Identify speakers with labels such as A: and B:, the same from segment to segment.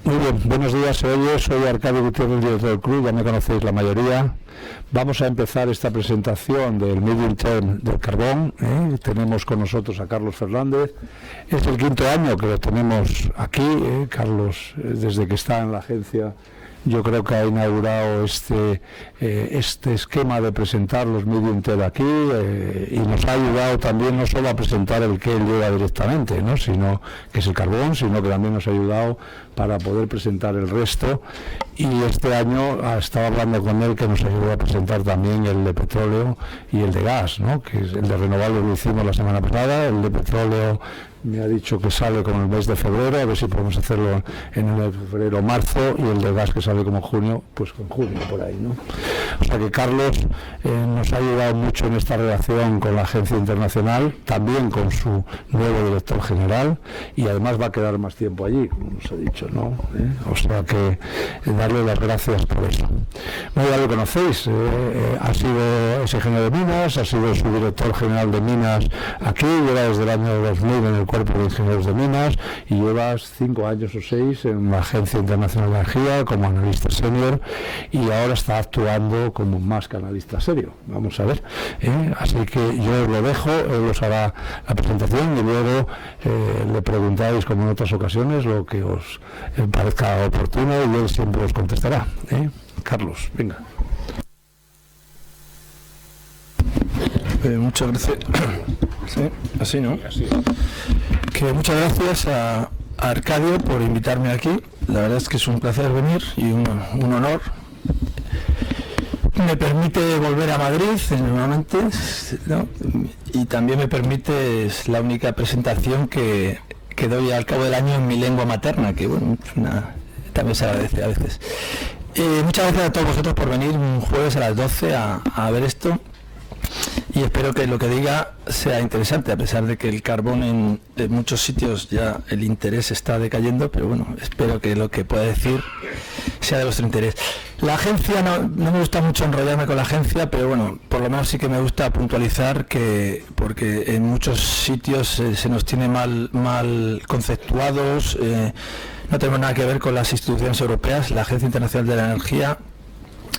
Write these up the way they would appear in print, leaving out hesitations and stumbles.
A: Muy bien, buenos días, soy Arcadio Gutiérrez, director del club, ya me conocéis la mayoría. Vamos a empezar esta presentación del Medium Term del carbón. Tenemos con nosotros a Carlos Fernández. Es el quinto año que lo tenemos aquí. Carlos, desde que está en la agencia, yo creo que ha inaugurado este esquema de presentar los Medium Term aquí y nos ha ayudado también no solo a presentar el que él lleva directamente, ¿no? Sino que es el carbón, sino que también nos ha ayudado para poder presentar el resto, y este año estaba hablando con él que nos ayudó a presentar también el de petróleo y el de gas, ¿no? Que es el de renovables lo hicimos la semana pasada, el de petróleo me ha dicho que sale como el mes de febrero, a ver si podemos hacerlo en el febrero o marzo, y el de gas que sale como junio, pues con junio por ahí, ¿no? O sea que Carlos nos ha ayudado mucho en esta relación con la agencia internacional, también con su nuevo director general, y además va a quedar más tiempo allí, como nos ha dicho, ¿no? O sea que darle las gracias por eso. Bueno, ya lo conocéis, ha sido ese ingeniero de minas, ha sido su director general de minas aquí, lleva desde el año 2000 en el cuerpo de ingenieros de minas y llevas 5 años o 6 en la Agencia Internacional de Energía como analista senior, y ahora está actuando como más que analista serio. Vamos a ver, así que yo os lo dejo, él os hará la presentación y luego le preguntáis, como en otras ocasiones, lo que os parezca oportuno, y él siempre os contestará. Carlos, venga.
B: Muchas gracias. Sí, así, ¿no? Así. Que muchas gracias a Arcadio por invitarme aquí. La verdad es que es un placer venir y un honor. Me permite volver a Madrid nuevamente, ¿no? Y también me permite, es la única presentación que doy al cabo del año en mi lengua materna, que bueno, también se agradece a veces. Muchas gracias a todos vosotros por venir un jueves a las 12 a ver esto. Y espero que lo que diga sea interesante, a pesar de que el carbón en muchos sitios ya el interés está decayendo, pero bueno, espero que lo que pueda decir sea de vuestro interés. La agencia, no me gusta mucho enrollarme con la agencia, pero bueno, por lo menos sí que me gusta puntualizar que, porque en muchos sitios se nos tiene mal conceptuados, no tenemos nada que ver con las instituciones europeas. La Agencia Internacional de la Energía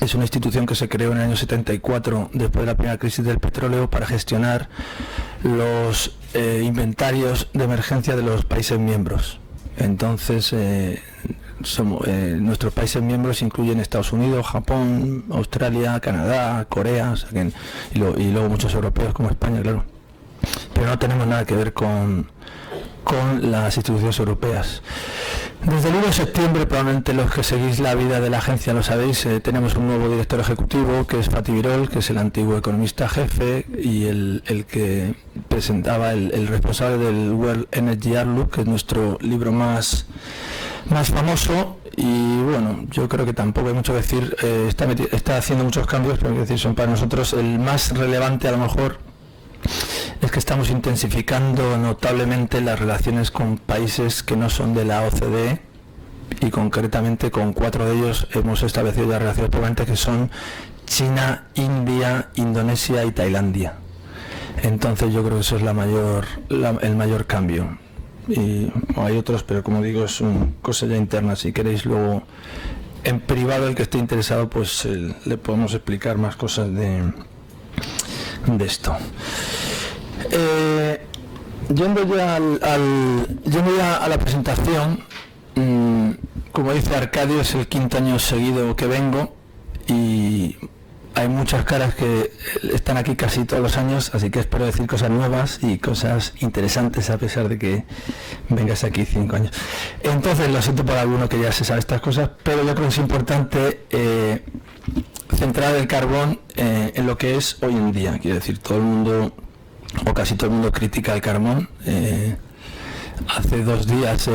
B: es una institución que se creó en el año 74, después de la primera crisis del petróleo, para gestionar los inventarios de emergencia de los países miembros. Entonces, nuestros países miembros incluyen Estados Unidos, Japón, Australia, Canadá, Corea, o sea que, y luego muchos europeos como España, claro. Pero no tenemos nada que ver con las instituciones europeas. Desde el 1 de septiembre, probablemente los que seguís la vida de la agencia lo sabéis, tenemos un nuevo director ejecutivo, que es Fatih Birol, que es el antiguo economista jefe y el que presentaba, el responsable del World Energy Outlook, que es nuestro libro más famoso. Y bueno, yo creo que tampoco hay mucho que decir, está haciendo muchos cambios, pero hay que decir, son para nosotros el más relevante a lo mejor. Es que estamos intensificando notablemente las relaciones con países que no son de la OCDE, y concretamente con 4 de ellos hemos establecido ya relaciones permanentes, que son China, India, Indonesia y Tailandia. Entonces yo creo que eso es el mayor cambio. Y hay otros, pero como digo, es una cosa ya interna. Si queréis luego en privado, el que esté interesado, pues le podemos explicar más cosas de esto. Yendo ya a la presentación, como dice Arcadio, es el quinto año seguido que vengo y hay muchas caras que están aquí casi todos los años, así que espero decir cosas nuevas y cosas interesantes a pesar de que vengas aquí 5 años. Entonces, lo siento por alguno que ya se sabe estas cosas, pero yo creo que es importante centrar el carbón en lo que es hoy en día. Quiero decir, todo el mundo, o casi todo el mundo, critica el carbón. Hace 2 días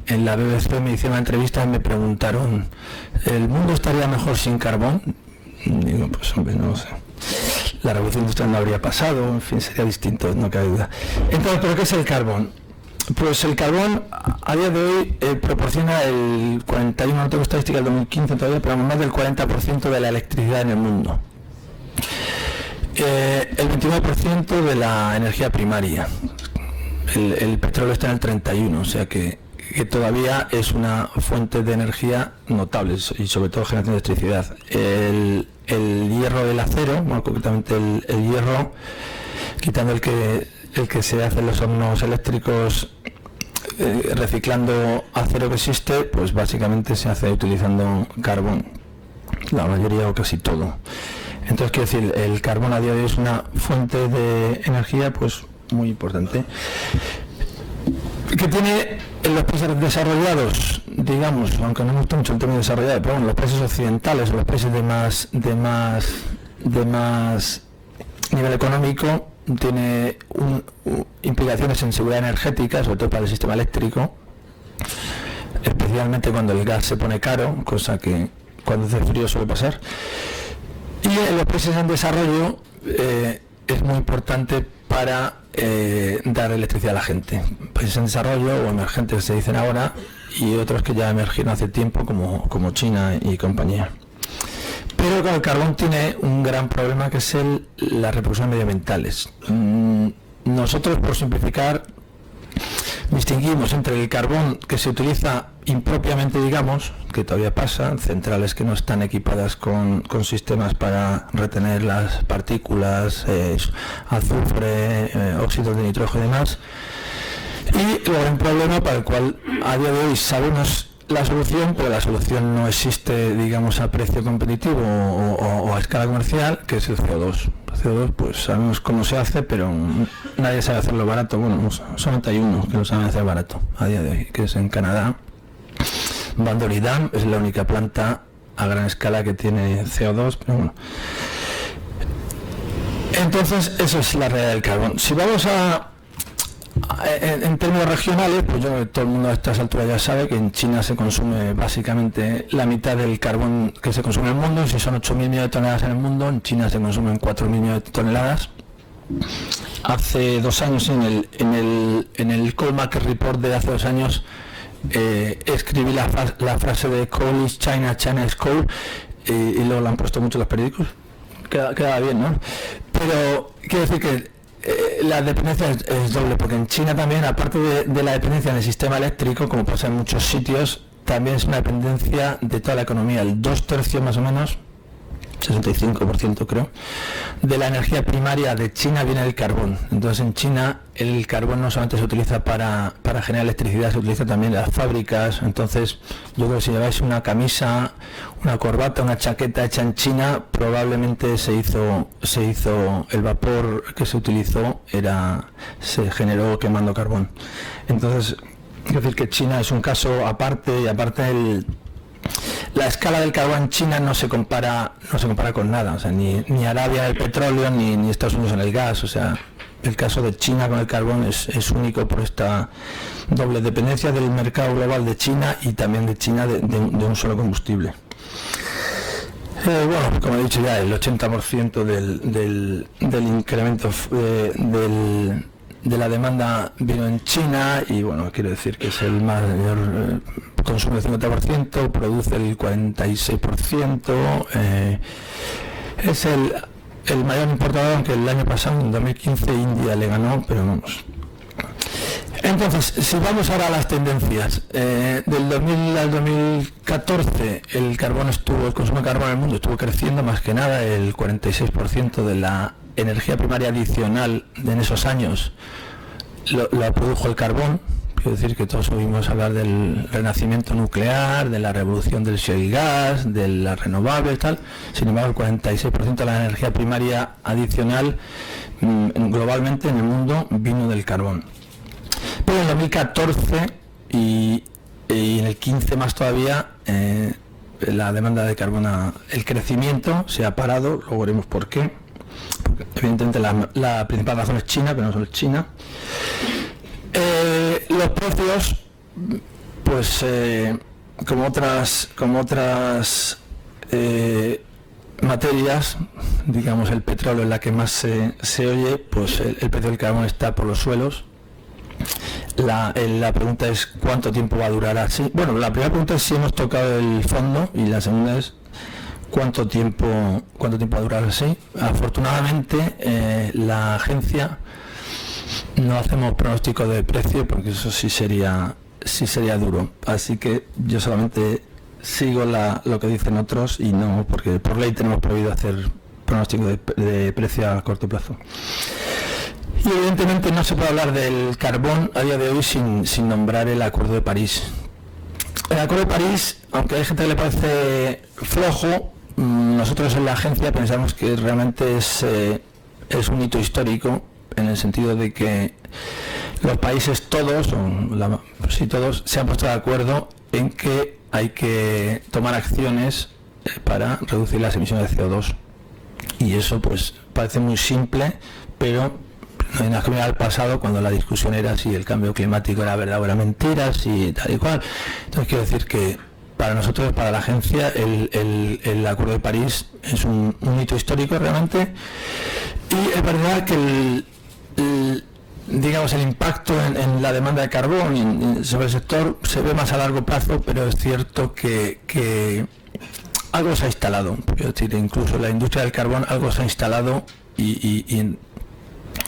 B: en la BBC me hicieron una entrevista y me preguntaron, ¿el mundo estaría mejor sin carbón? Digo, pues hombre, no lo sé. La revolución industrial no habría pasado, en fin, sería distinto, no cabe duda. Entonces, ¿pero qué es el carbón? Pues el carbón a día de hoy proporciona el 41%, no tengo estadística del 2015 todavía, pero más del 40% de la electricidad en el mundo. El 29% de la energía primaria. El petróleo está en el 31%, o sea que que todavía es una fuente de energía notable y sobre todo generación de electricidad. El hierro del acero, bueno, concretamente el hierro, quitando el que se hace en los hornos eléctricos, reciclando acero que existe, pues básicamente se hace utilizando carbón, la mayoría o casi todo. Entonces, quiero decir, el carbón a día de hoy es una fuente de energía pues muy importante, que tiene en los países desarrollados, digamos, aunque no me gusta mucho el término desarrollado, pero bueno, los países occidentales o los países de más nivel económico, tiene implicaciones en seguridad energética, sobre todo para el sistema eléctrico, especialmente cuando el gas se pone caro, cosa que cuando hace frío suele pasar. Y en los países en desarrollo es muy importante para dar electricidad a la gente. Países en desarrollo o emergentes se dicen ahora, y otros que ya emergieron hace tiempo como China y compañía. Pero el carbón tiene un gran problema, que es las repercusiones medioambientales. Nosotros, por simplificar, distinguimos entre el carbón que se utiliza impropiamente, digamos, que todavía pasa, centrales que no están equipadas con sistemas para retener las partículas, azufre, óxidos de nitrógeno y demás, y luego un problema para el cual a día de hoy sabemos la solución, pero la solución no existe, digamos, a precio competitivo o a escala comercial, que es el CO2. El CO2, pues sabemos cómo se hace, pero nadie sabe hacerlo barato. Bueno, solamente hay uno que lo sabe hacer barato a día de hoy, que es en Canadá. Bandori Dam es la única planta a gran escala que tiene CO2, pero bueno. Entonces, eso es la realidad del carbón. Si vamos en términos regionales, pues todo el mundo a estas alturas ya sabe que en China se consume básicamente la mitad del carbón que se consume en el mundo. Si son 8.000 millones de toneladas en el mundo, en China se consumen 4.000 millones de toneladas. Hace 2 años, en el Coal Market Report de hace 2 años, escribí la frase de Coal is China, China is coal, y luego la han puesto mucho los periódicos. Queda bien, ¿no? Pero quiero decir que la dependencia es doble, porque en China también, aparte de la dependencia en el sistema eléctrico, como pasa en muchos sitios, también es una dependencia de toda la economía. El 2/3 más o menos, 65% creo, de la energía primaria de China viene del carbón. Entonces en China el carbón no solamente se utiliza para generar electricidad, se utiliza también en las fábricas. Entonces yo creo que si lleváis una camisa, una corbata, una chaqueta hecha en China, probablemente se hizo el vapor que se utilizó se generó quemando carbón. Entonces quiero decir que China es un caso aparte, y aparte la escala del carbón en China no se compara con nada, o sea, ni Arabia el petróleo, ni Estados Unidos en el gas. O sea, el caso de China con el carbón es único por esta doble dependencia del mercado global de China y también de China de un solo combustible. Bueno, como he dicho ya, el 80% del incremento de la demanda vino en China, y bueno, quiero decir que es el mayor, consume el 50%, produce el 46%, es el mayor importador, aunque el año pasado, en 2015, India le ganó, pero vamos. Entonces, si vamos ahora a las tendencias, del 2000 al 2014 el consumo de carbón en el mundo estuvo creciendo, más que nada el 46% de la energía primaria adicional en esos años la produjo el carbón. Quiero decir que todos oímos hablar del renacimiento nuclear, de la revolución del shale gas, de las renovables, tal. Sin embargo, el 46% de la energía primaria adicional globalmente en el mundo vino del carbón. Pero en 2014 y en el 15 más todavía, la demanda de carbón, el crecimiento se ha parado. Luego veremos por qué. Porque evidentemente la principal razón es China, pero no solo es China. Los precios, pues como otras materias, digamos el petróleo es la que más se oye, pues el precio del carbón está por los suelos. La pregunta es ¿cuánto tiempo va a durar así? Bueno, la primera pregunta es si hemos tocado el fondo, y la segunda es ¿cuánto tiempo va a durar así? Afortunadamente la agencia no hacemos pronóstico de precio, porque eso sí sería sí sería duro. Así que yo solamente sigo lo que dicen otros y no, porque por ley tenemos prohibido hacer pronóstico de precio a corto plazo. Y evidentemente no se puede hablar del carbón a día de hoy sin nombrar el Acuerdo de París. El Acuerdo de París, aunque hay gente que le parece flojo, nosotros en la agencia pensamos que realmente es un hito histórico, en el sentido de que los países todos, todos, se han puesto de acuerdo en que hay que tomar acciones para reducir las emisiones de CO2. Y eso pues parece muy simple, pero no hay nada que mirar al pasado, cuando la discusión era si el cambio climático era verdad o era mentira, si tal y cual. Entonces quiero decir que para nosotros, para la agencia, el Acuerdo de París es un hito histórico realmente, y es verdad que digamos el impacto en la demanda de carbón sobre el sector se ve más a largo plazo, pero es cierto que algo se ha instalado. Es decir, incluso en la industria del carbón algo se ha instalado y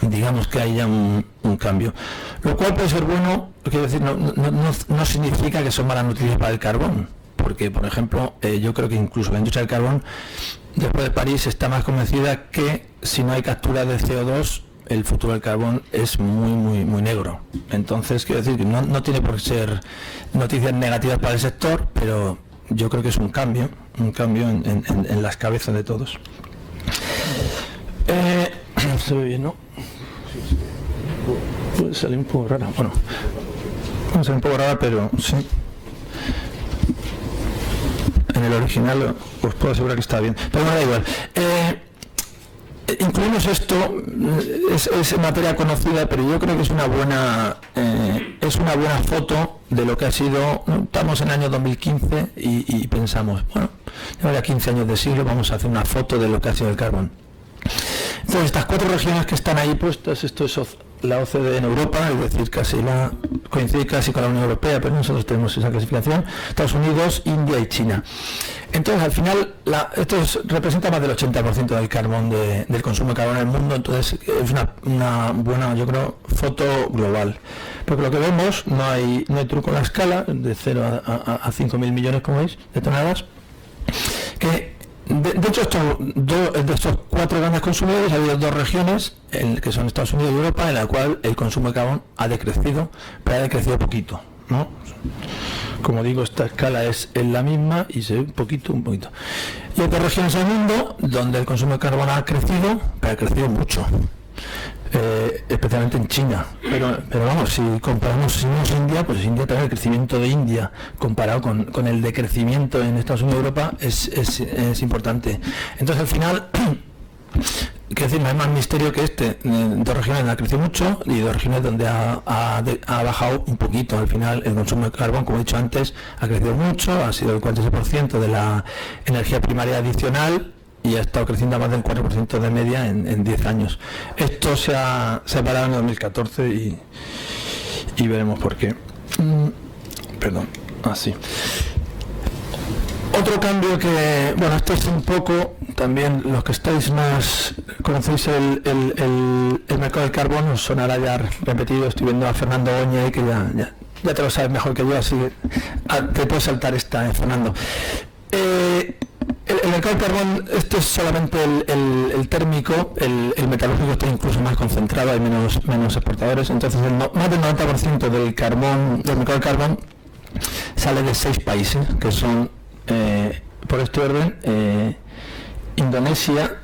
B: digamos que haya un cambio, lo cual puede ser bueno. Quiero decir, no significa que son malas noticias para el carbón, porque por ejemplo yo creo que incluso la industria del carbón después de París está más convencida que si no hay captura de CO2 el futuro del carbón es muy negro. Entonces quiero decir que no tiene por qué ser noticias negativas para el sector, pero yo creo que es un cambio en las cabezas de todos. Se ve bien, ¿no? Puede salir un poco rara. Bueno, va a salir un poco rara, pero sí. En el original os puedo asegurar que está bien, pero me da igual. Incluimos esto, es materia conocida, pero yo creo que es una buena foto de lo que ha sido. Estamos en el año 2015 y pensamos, bueno, lleva ya 15 años de siglo, vamos a hacer una foto de lo que ha sido el carbón. Entonces, estas 4 regiones que están ahí puestas, esto es la OCDE en Europa, es decir, coincide casi con la Unión Europea, pero nosotros tenemos esa clasificación: Estados Unidos, India y China. Entonces, al final, esto representa más del 80% del carbón, del consumo de carbón en el mundo. Entonces, es una buena, yo creo, foto global. Porque lo que vemos, no hay truco en la escala, de 0 a 5.000 millones, como veis, de toneladas, que de hecho, de estos 4 grandes consumidores ha habido 2 regiones, que son Estados Unidos y Europa, en la cual el consumo de carbón ha decrecido, pero ha decrecido poquito, ¿no? Como digo, esta escala es la misma y se ve un poquito. Y hay 2 regiones del mundo donde el consumo de carbón ha crecido, pero ha crecido mucho. Especialmente en China, pero vamos, si comparamos India, pues India también, el crecimiento de India comparado con el decrecimiento en Estados Unidos y Europa es importante. Entonces al final, quiero decir, no hay más misterio que 2 regiones donde ha crecido mucho y 2 regiones donde ha bajado un poquito. Al final el consumo de carbón, como he dicho antes, ha crecido mucho, ha sido el 46% de la energía primaria adicional, y ha estado creciendo a más del 4% de media en 10 años. Esto se ha parado en 2014 y veremos por qué. Perdón, así. Otro cambio que, bueno, esto es un poco, también los que estáis más, conocéis el mercado del carbón, os sonará ya repetido. Estoy viendo a Fernando Oña, que ya te lo sabes mejor que yo, así que te puedes saltar esta, Fernando. El mercado del carbón, este es solamente el térmico, el metalúrgico está incluso más concentrado, hay menos exportadores. Entonces más del 90% del mercado del carbón sale de 6 países, que son, por este orden, Indonesia,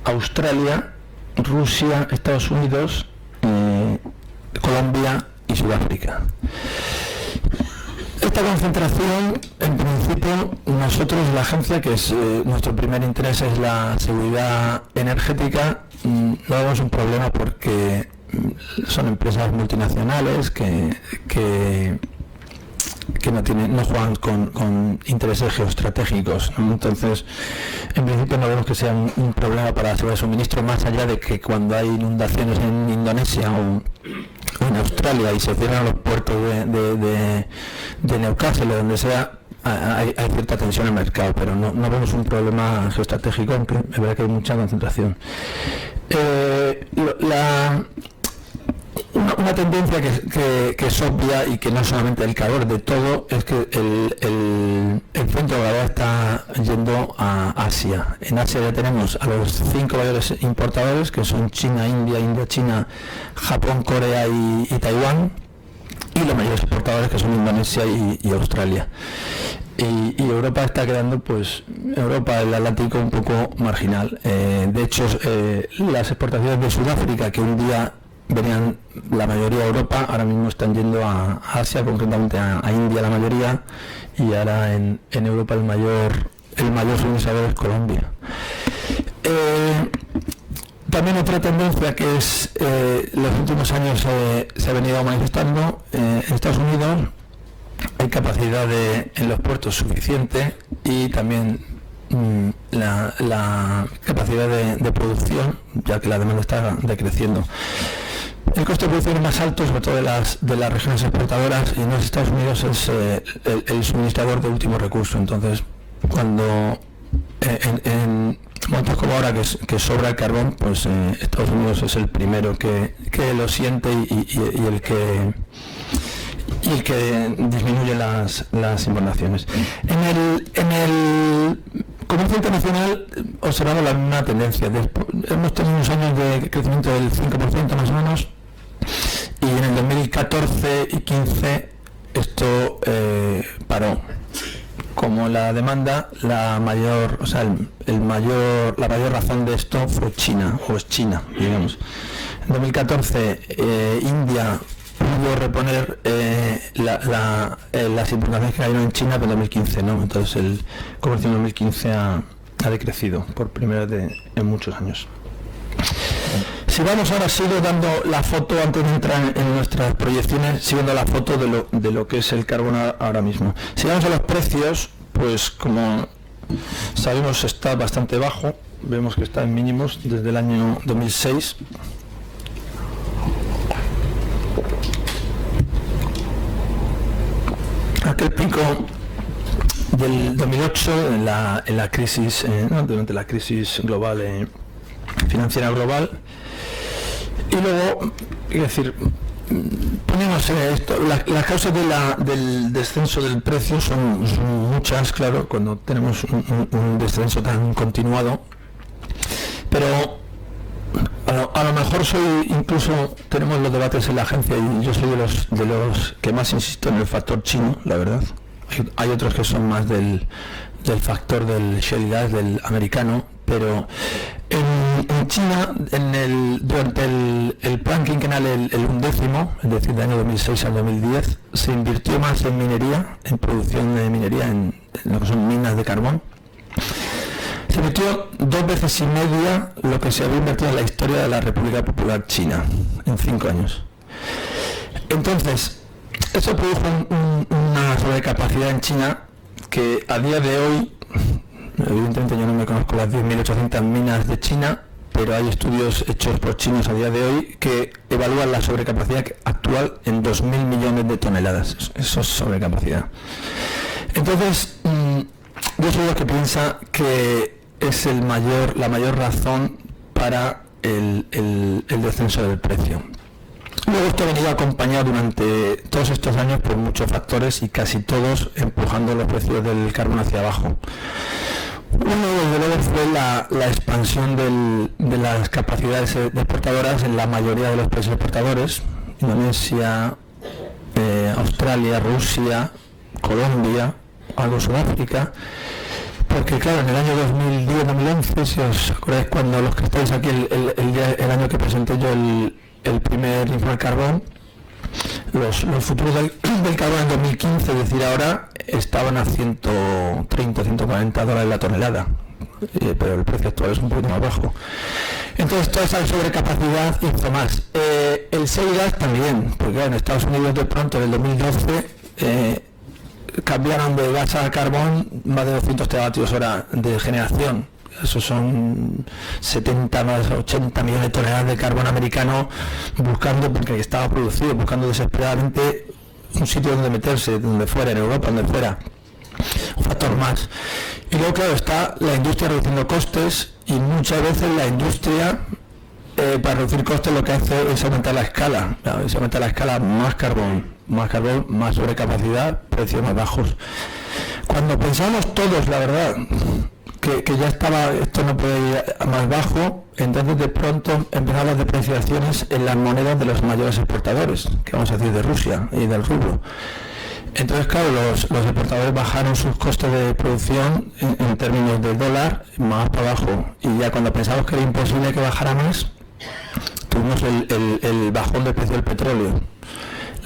B: Australia, Rusia, Estados Unidos, Colombia y Sudáfrica. Esta concentración, en principio, nosotros, la agencia, que es nuestro primer interés es la seguridad energética, no vemos un problema porque son empresas multinacionales que no juegan con intereses geoestratégicos, ¿no? Entonces, en principio no vemos que sea un problema para asegurar el suministro, más allá de que cuando hay inundaciones en Indonesia o en Australia y se cierran los puertos de Newcastle o donde sea, hay cierta tensión en el mercado, pero no vemos un problema geoestratégico, aunque es verdad que hay mucha concentración. Una una tendencia que es obvia y que no solamente el calor de todo, es que el centro de gravedad está yendo a Asia. En Asia ya tenemos a los 5 mayores importadores, que son China, India, China, Japón, Corea y Taiwán, y los mayores exportadores, que son Indonesia y Australia. Y Europa está quedando, pues, Europa, el Atlántico, un poco marginal. De hecho, las exportaciones de Sudáfrica, que un día venían la mayoría a Europa, ahora mismo están yendo a Asia, concretamente a India la mayoría, y ahora en Europa el mayor suministrador es Colombia. También otra tendencia que es los últimos años se ha venido manifestando en Estados Unidos. Hay capacidad en los puertos suficiente y también la capacidad de producción, ya que la demanda está decreciendo. El coste de producción es más alto, sobre todo de las regiones exportadoras, y en los Estados Unidos es el suministrador de último recurso. Entonces, cuando en momentos como ahora que sobra el carbón, pues Estados Unidos es el primero que lo siente y el que disminuye las importaciones. En el comercio internacional observamos la misma tendencia. Hemos tenido unos años de crecimiento del 5% más o menos, y en el 2014 y 15 esto paró. Como la demanda, la mayor razón de esto fue China, o es China, digamos. En 2014 India pudo reponer las importaciones que cayeron en China, pero en 2015 no. Entonces el comercio en 2015 ha decrecido por primera vez en muchos años. Si vamos ahora, sigo dando la foto antes de entrar en nuestras proyecciones, siguiendo la foto de lo que es el carbón ahora mismo. Si vamos a los precios, pues como sabemos está bastante bajo, vemos que está en mínimos desde el año 2006. Aquel pico del 2008 en la crisis, durante la crisis global, financiera global. Y luego, es decir, ponemos esto, las causas del descenso del precio son muchas, claro, cuando tenemos un descenso tan continuado, pero a lo mejor incluso tenemos los debates en la agencia, y yo soy de los que más insisto en el factor chino, la verdad. Hay otros que son más del factor del shale gas, del americano, pero en China, durante el plan quinquenal, el 11º, es decir, del año 2006 al 2010, se invirtió más en minería, en producción de minería, en lo que son minas de carbón. Se invirtió 2 veces y media lo que se había invertido en la historia de la República Popular China, en 5 años. Entonces, eso produjo una sobrecapacidad en China que a día de hoy, evidentemente yo no me conozco las 10.800 minas de China, pero hay estudios hechos por chinos a día de hoy que evalúan la sobrecapacidad actual en 2.000 millones de toneladas. Eso es sobrecapacidad. Entonces, yo soy los que piensa que es la mayor razón para el descenso del precio. Luego esto ha venido acompañado durante todos estos años por muchos factores, y casi todos empujando los precios del carbón hacia abajo. Uno, desde luego, fue la expansión de las capacidades exportadoras en la mayoría de los países exportadores: Indonesia, Australia, Rusia, Colombia, algo Sudáfrica. Porque claro, en el año 2010-2011, si os acordáis, cuando los que estáis aquí el año que presenté yo el primer informe del carbón, los futuros del carbón en 2015, es decir, ahora estaban a 130, 140 dólares la tonelada, pero el precio actual es un poquito más bajo. Entonces toda esa sobrecapacidad hizo más. El shale gas también, porque en Estados Unidos de pronto en el 2012 cambiaron de gas a carbón más de 200 teravatios hora de generación. Eso son 70 más 80 millones de toneladas de carbón americano, porque estaba producido, buscando desesperadamente un sitio donde meterse, donde fuera, en Europa, donde fuera. Un factor más. Y luego, claro, está la industria reduciendo costes, y muchas veces la industria para reducir costes lo que hace es aumentar la escala, ¿no? Se aumenta la escala, más carbón, más sobrecapacidad, precios más bajos. Cuando pensamos todos, la verdad, que ya estaba, esto no puede ir a más bajo, entonces de pronto empezaron las depreciaciones en las monedas de los mayores exportadores, que vamos a decir de Rusia y del rublo. Entonces, claro, los exportadores bajaron sus costes de producción en términos del dólar más para abajo, y ya cuando pensamos que era imposible que bajara más, tuvimos el bajón del precio del petróleo.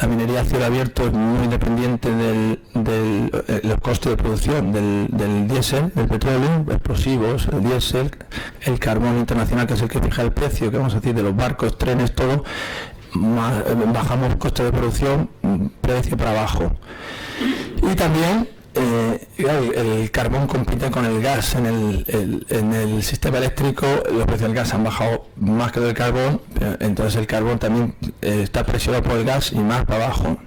B: La minería a cielo abierto es muy dependiente los costes de producción del diésel, del petróleo, explosivos, el diésel, el carbón internacional, que es el que fija el precio, que vamos a decir, de los barcos, trenes, todo. Bajamos costes de producción, precio para abajo. Y también el carbón compite con el gas en el sistema eléctrico. Los precios del gas han bajado más que del carbón, entonces el carbón también está presionado por el gas y más para abajo.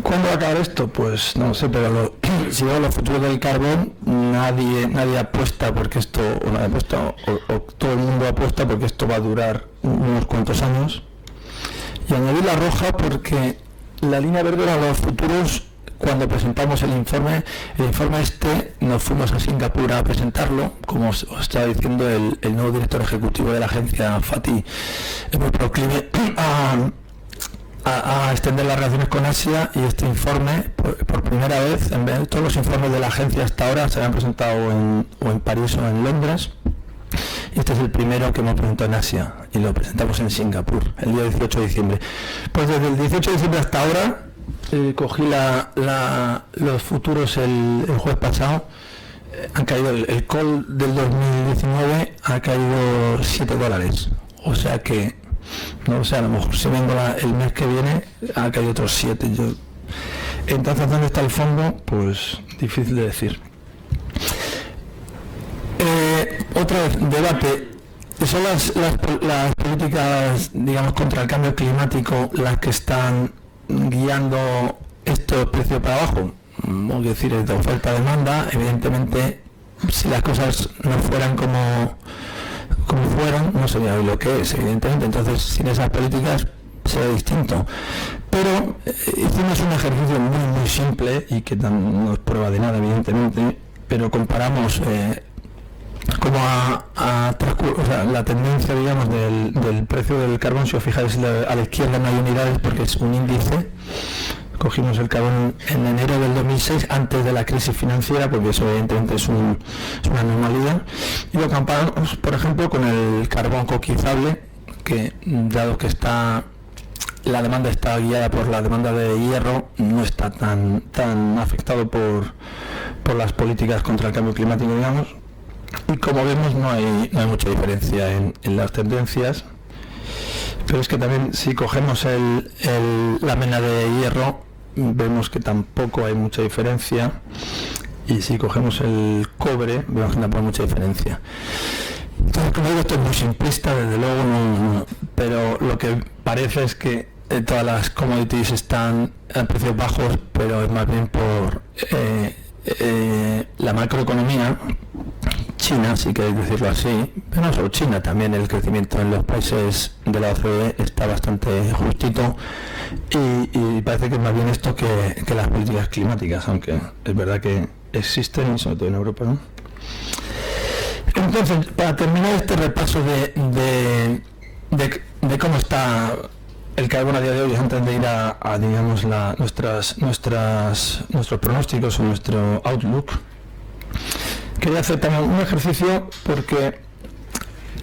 B: ¿Cuándo va a acabar esto? Pues no sé, pero si veo los futuros del carbón, nadie apuesta porque esto, o nadie apuesta, o todo el mundo apuesta porque esto va a durar unos cuantos años. Y añadir la roja porque la línea verde era los futuros. Cuando presentamos el informe nos fuimos a Singapur a presentarlo, como os estaba diciendo el nuevo director ejecutivo de la agencia, Fatih, es muy proclive a extender las relaciones con Asia, y este informe, por primera vez, en vez de todos los informes de la agencia hasta ahora se habían presentado en París o en Londres, y este es el primero que hemos presentado en Asia, y lo presentamos en Singapur, el día 18 de diciembre. Pues desde el 18 de diciembre hasta ahora, cogí los futuros el jueves pasado, han caído, el call del 2019 ha caído $7, o sea que, no sé, a lo mejor si vengo el mes que viene ha caído otros 7. Entonces, ¿dónde está el fondo? Pues difícil de decir. Otra vez, debate. Son las políticas, digamos, contra el cambio climático las que están guiando estos precios para abajo. Es decir, es de oferta-demanda. Evidentemente, si las cosas no fueran como fueron, no sería lo que es, evidentemente. Entonces, sin esas políticas sería distinto. Pero hicimos un ejercicio muy simple y que no es prueba de nada, evidentemente, pero comparamos como o sea, la tendencia, digamos, del precio del carbón. Si os fijáis, a la izquierda no hay unidades porque es un índice. Cogimos el carbón en enero del 2006, antes de la crisis financiera, porque eso evidentemente es una anomalía, y lo comparamos, por ejemplo, con el carbón coquizable, que dado que la demanda está guiada por la demanda de hierro, no está tan afectado por las políticas contra el cambio climático, digamos. Y como vemos, no hay mucha diferencia en las tendencias, pero es que también si cogemos la mena de hierro, vemos que tampoco hay mucha diferencia, y si cogemos el cobre, vemos que tampoco hay mucha diferencia. Entonces, como digo, esto es muy simplista, desde luego, pero lo que parece es que todas las commodities están a precios bajos, pero es más bien por la macroeconomía. China, si queréis decirlo así, pero no solo China, también el crecimiento en los países de la OCDE está bastante justito, y parece que es más bien esto que las políticas climáticas, aunque es verdad que existen, y sobre todo en Europa, ¿no? Entonces, para terminar este repaso de cómo está el carbón a día de hoy, antes de ir a digamos, nuestros pronósticos o nuestro outlook, quería hacer también un ejercicio, porque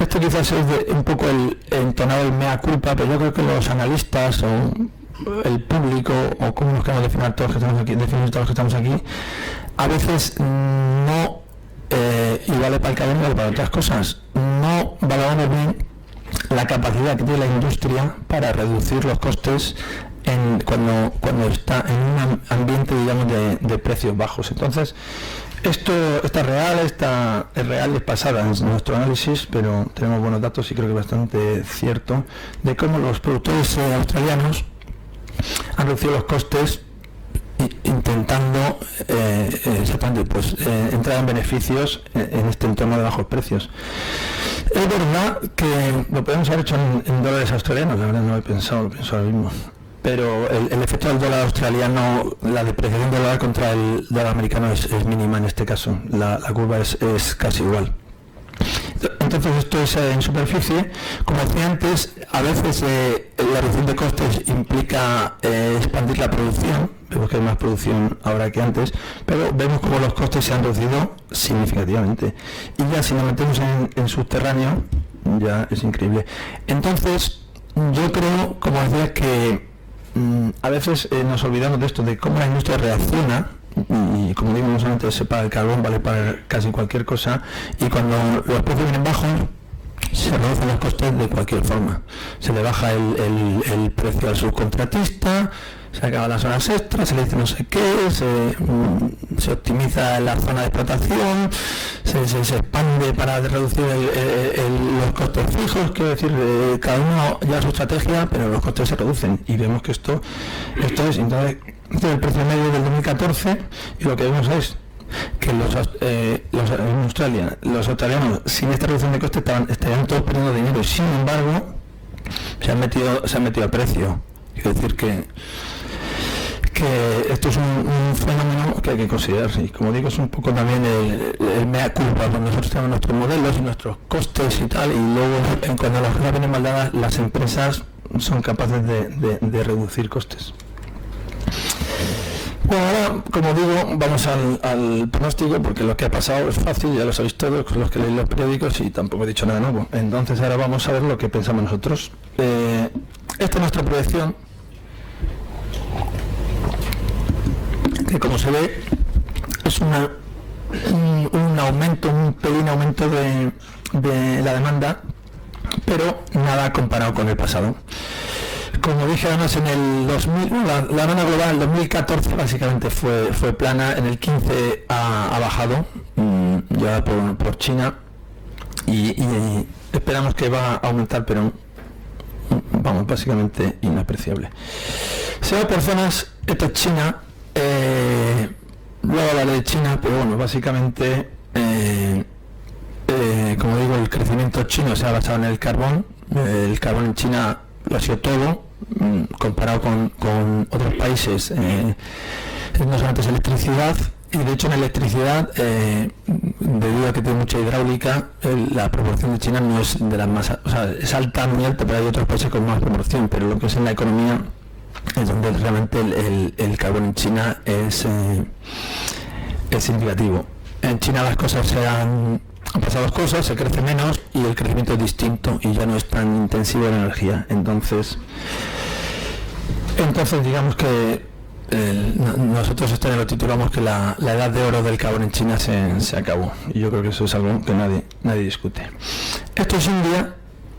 B: esto quizás es un poco entonado el mea culpa, pero yo creo que los analistas o el público, o como nos queremos definir todos los que estamos aquí, a veces no, y vale para el carbón y vale para otras cosas, no valoramos bien la capacidad que tiene la industria para reducir los costes cuando está en un ambiente, digamos, de precios bajos. Entonces, esto está real, es real, es pasada en nuestro análisis, pero tenemos buenos datos y creo que es bastante cierto de cómo los productores australianos han reducido los costes intentando exactamente entrar en beneficios en este entorno de bajos precios. Es verdad que lo podemos haber hecho en dólares australianos, la verdad no lo he pensado, lo pienso ahora mismo. Pero el efecto del dólar australiano, la depreciación del dólar contra el dólar americano es mínima en este caso. La curva es casi igual. Entonces esto es en superficie. Como decía antes, a veces la reducción de costes implica expandir la producción. Vemos que hay más producción ahora que antes, pero vemos como los costes se han reducido significativamente. Y ya si nos metemos en subterráneo, ya es increíble. Entonces, yo creo, como decía, que a veces nos olvidamos de esto, de cómo la industria reacciona. Y como digo, no solamente se paga el carbón, vale para casi cualquier cosa, y cuando los precios vienen bajos se reducen los costes de cualquier forma. Se le baja el precio al subcontratista, se acaban las horas extras, se le dice no sé qué, se optimiza la zona de explotación, se expande para reducir los costes fijos. Quiero decir, cada uno lleva su estrategia, pero los costes se reducen, y vemos que esto es. Entonces, el precio medio del 2014, y lo que vemos es que en Australia, los australianos sin esta reducción de costes estarían todos perdiendo dinero, y sin embargo se han metido al precio. Quiero decir que esto es un fenómeno que hay que considerar, y como digo, es un poco también el mea culpa, cuando nosotros tenemos nuestros modelos y nuestros costes y tal, y luego cuando las cosas vienen mal dadas, las empresas son capaces de reducir costes. Bueno, ahora, como digo, vamos al pronóstico, porque lo que ha pasado es fácil, ya lo sabéis todos, los que leéis los periódicos, y tampoco he dicho nada nuevo. Entonces ahora vamos a ver lo que pensamos nosotros. Esta es nuestra proyección, que como se ve es un aumento, un pelín aumento de la demanda, pero nada comparado con el pasado. Como dije además en el 2000, la demanda global en el 2014 básicamente fue plana, en el 15 ha bajado, ya por China, y esperamos que va a aumentar, pero vamos, básicamente inapreciable. Se va por zonas, esto es China, luego hablaré de China, pero bueno, básicamente, como digo, el crecimiento chino se ha basado en el carbón en China lo ha sido todo, comparado con otros países, no solamente es electricidad, y de hecho en electricidad, debido a que tiene mucha hidráulica, la proporción de China no es de las más, o sea, es alta, muy alta, pero hay otros países con más proporción, pero lo que es en la economía es donde realmente el carbón en China es significativo. En China las cosas han pasado dos cosas, se crece menos y el crecimiento es distinto y ya no es tan intensivo en energía. Entonces digamos que nosotros esto lo titulamos que la edad de oro del carbón en China se acabó, y yo creo que eso es algo que nadie discute. Esto es India.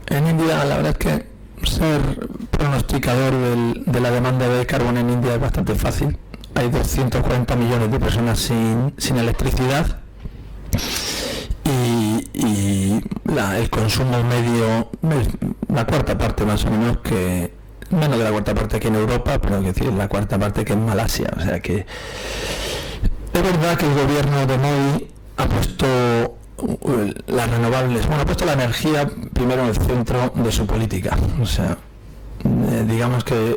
B: En India la verdad es que ser pronosticador de la demanda de carbón en India es bastante fácil. Hay 240 millones de personas sin electricidad, y el consumo medio es la cuarta parte más o menos, que menos de la cuarta parte que en Europa, pero hay que decir la cuarta parte que en Malasia. O sea que es verdad que el gobierno de Modi ha puesto las renovables, ha puesto la energía primero en el centro de su política. O sea, digamos que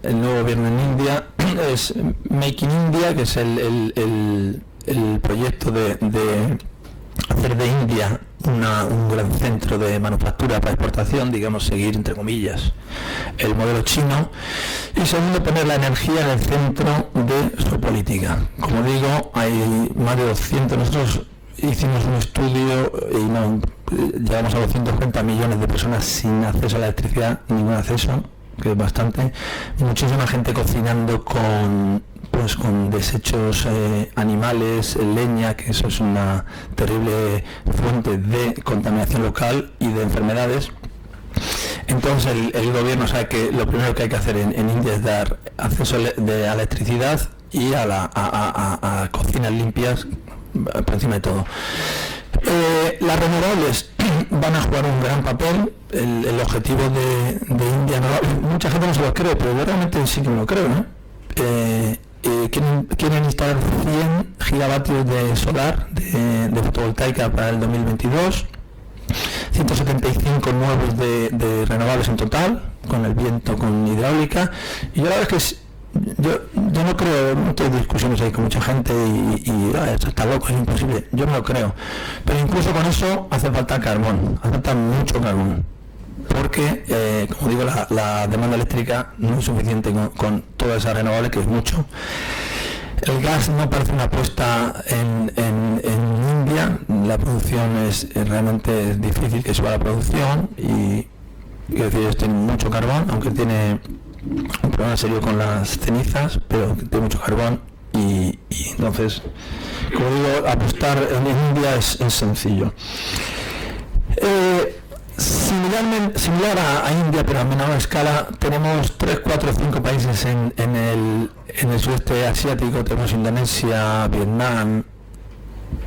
B: el nuevo gobierno en India es Make in India, que es el proyecto de hacer de India un gran centro de manufactura para exportación, digamos, seguir entre comillas el modelo chino, y segundo, poner la energía en el centro de su política. Como digo, hay más de 200, nosotros hicimos un estudio y llegamos a 250 millones de personas sin acceso a la electricidad, ningún acceso, que es bastante, muchísima gente cocinando con desechos animales, leña, que eso es una terrible fuente de contaminación local y de enfermedades. Entonces el gobierno sabe que lo primero que hay que hacer en India es dar acceso a electricidad y a cocinas limpias por encima de todo. Las renovables van a jugar un gran papel. El objetivo de India, mucha gente no se lo cree, pero yo realmente sí que me lo creo, ¿no? Quieren instalar 100 gigavatios de solar, de fotovoltaica para el 2022, 175 nuevos de renovables en total, con el viento, con hidráulica, y yo la verdad es que yo no creo, no tengo discusiones ahí con mucha gente y esto está loco, es imposible, yo no lo creo, pero incluso con eso hace falta carbón, hace falta mucho carbón, porque como digo, la demanda eléctrica no es suficiente con toda esa renovable, que es mucho. El gas no parece una apuesta en India, la producción es realmente difícil que suba la producción y quiero decir, ellos tienen mucho carbón, aunque tiene un problema serio con las cenizas, pero tiene mucho carbón y entonces, como digo, apostar en India es sencillo. Similar a India, pero a menor escala, tenemos 3, 4, 5 países en el sudeste asiático. Tenemos Indonesia, Vietnam,